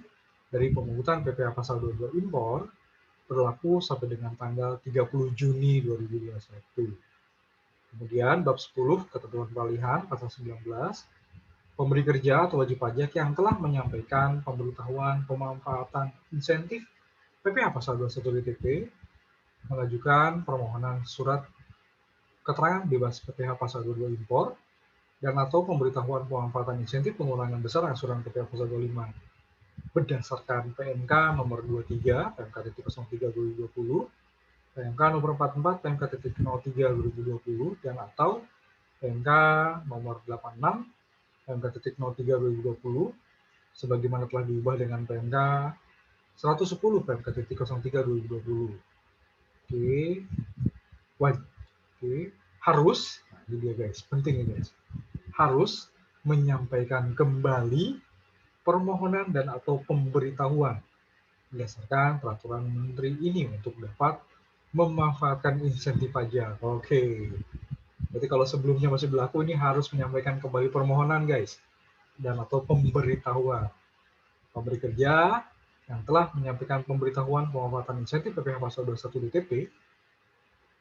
dari pemungutan PPh pasal 22 impor berlaku sampai dengan tanggal 30 Juni 2021. Kemudian bab 10 ketentuan peralihan pasal 19, pemberi kerja atau wajib pajak yang telah menyampaikan pemberitahuan pemanfaatan insentif PPh pasal 21 DTP mengajukan permohonan surat keterangan bebas PPh pasal 22 impor dan atau pemberitahuan pemanfaatan insentif pengurangan besar angsuran PPh pasal 25 berdasarkan PMK nomor 23 PMK.03 2020, PMK nomor 44 PMK.03 2020 dan atau PMK nomor 86 PMK.03 2020 sebagaimana telah diubah dengan PMK 110 PMK.03 2020. Oke. Oke. Harus, nah ini dia guys, penting ini guys. Harus menyampaikan kembali permohonan dan atau pemberitahuan berdasarkan peraturan menteri ini untuk dapat memanfaatkan insentif pajak. Oke. Berarti kalau sebelumnya masih berlaku, ini harus menyampaikan kembali permohonan guys dan atau pemberitahuan. Pemberi kerja yang telah menyampaikan pemberitahuan pemanfaatan insentif PPh pasal 21 DTP.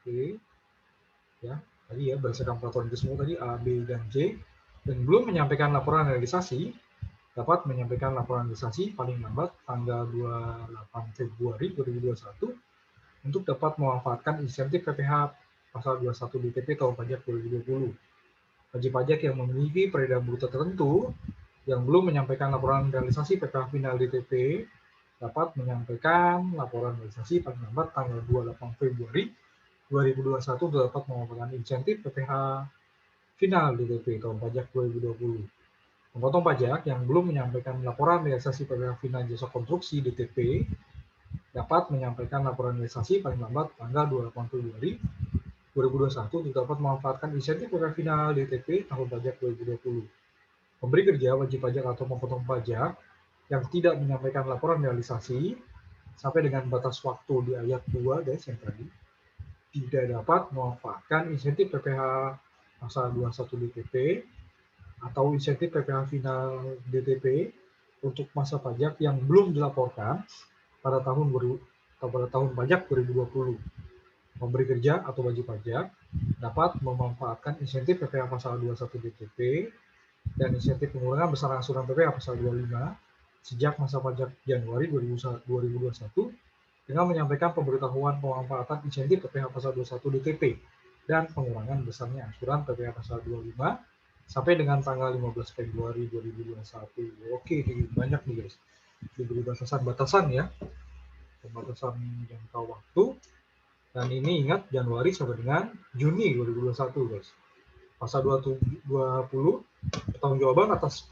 Oke. Ya, tadi ya berdasarkan peraturan itu semua tadi A, B, dan C dan belum menyampaikan laporan realisasi dapat menyampaikan laporan realisasi paling lambat tanggal 28 Februari 2021 untuk dapat memanfaatkan insentif PPh pasal 21 DTP tahun pajak 2020. Wajib pajak yang memiliki peredaran bruto tertentu yang belum menyampaikan laporan realisasi PPh final DTP dapat menyampaikan laporan realisasi paling lambat tanggal 28 Februari 2021 untuk dapat memanfaatkan insentif PPh final DTP tahun pajak 2020. Pemotong pajak yang belum menyampaikan laporan realisasi PPh final jasa konstruksi DTP dapat menyampaikan laporan realisasi paling lambat tanggal 28 Februari 2021 untuk dapat memanfaatkan insentif PPh final DTP tahun pajak 2020. Pemberi kerja, wajib pajak atau pemotong pajak yang tidak menyampaikan laporan realisasi sampai dengan batas waktu di ayat 2 guys yang tadi tidak dapat memanfaatkan insentif PPh pasal 21 DTP atau insentif PPh final DTP untuk masa pajak yang belum dilaporkan pada tahun pajak 2020. Pemberi kerja atau wajib pajak dapat memanfaatkan insentif PPh pasal 21 DTP dan insentif pengurangan besar angsuran PPh pasal 25 sejak masa pajak Januari 2021 dengan menyampaikan pemberitahuan pemanfaatan insentif PPh pasal 21 DTP dan pengurangan besarnya angsuran PPh pasal 25 sampai dengan tanggal 15 Februari 2021. Oke, banyak nih guys. Diberi batasan-batasan ya. Pembatasan jangka waktu. Dan ini ingat Januari sampai dengan Juni 2021 guys. Pasal 20 pertanggungjawaban atas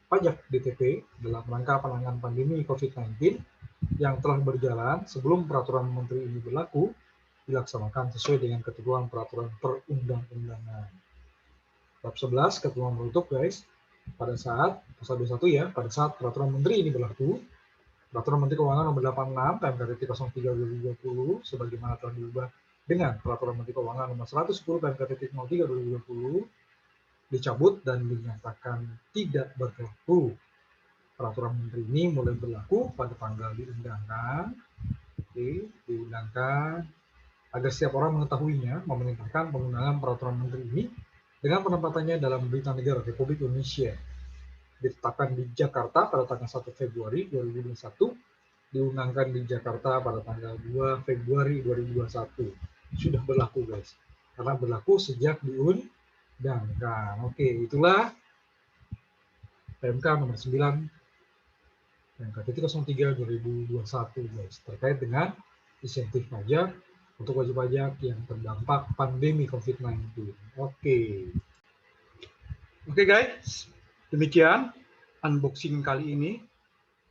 pajak DTP dalam rangka penanganan pandemi COVID-19 yang telah berjalan sebelum peraturan menteri ini berlaku dilaksanakan sesuai dengan ketentuan peraturan perundang-undangan. Bab 11 ketentuan penutup guys, pada saat pasal 21 ya, pada saat peraturan menteri ini berlaku, peraturan menteri keuangan nomor 86 PMK.03 2020 sebagaimana telah diubah dengan peraturan menteri keuangan nomor 110 PMK.03 2020 dicabut dan dinyatakan tidak berlaku. Peraturan menteri ini mulai berlaku pada tanggal diundangkan, agar setiap orang mengetahuinya, memerintahkan pengundangan peraturan menteri ini dengan penempatannya dalam Berita Negara Republik Indonesia. Ditetapkan di Jakarta pada tanggal 1 Februari 2021, diundangkan di Jakarta pada tanggal 2 Februari 2021. Sudah berlaku guys, karena berlaku sejak diundangkan. Oke, itulah PMK nomor 9 PMK.03 2021 guys, terkait dengan insentif pajak untuk wajib pajak yang terdampak pandemi COVID-19. Oke guys, demikian unboxing kali ini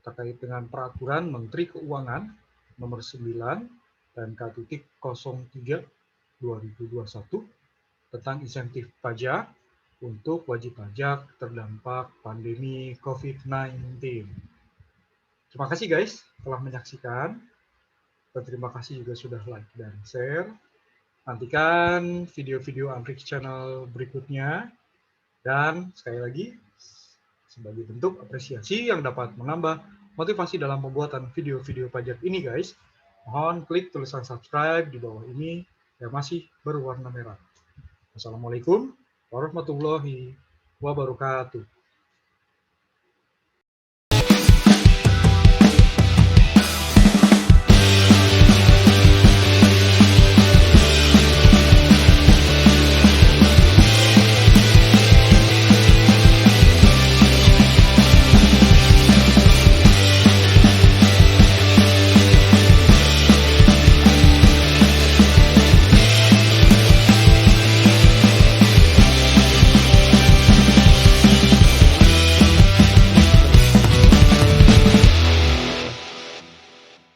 terkait dengan peraturan Menteri Keuangan nomor 9 PMK.03 2021 tentang insentif pajak untuk wajib pajak terdampak pandemi COVID-19. Terima kasih guys telah menyaksikan, dan terima kasih juga sudah like dan share. Nantikan video-video Amrik Channel berikutnya, dan sekali lagi, sebagai bentuk apresiasi yang dapat menambah motivasi dalam pembuatan video-video pajak ini guys, mohon klik tulisan subscribe di bawah ini yang masih berwarna merah. Wassalamualaikum warahmatullahi wabarakatuh.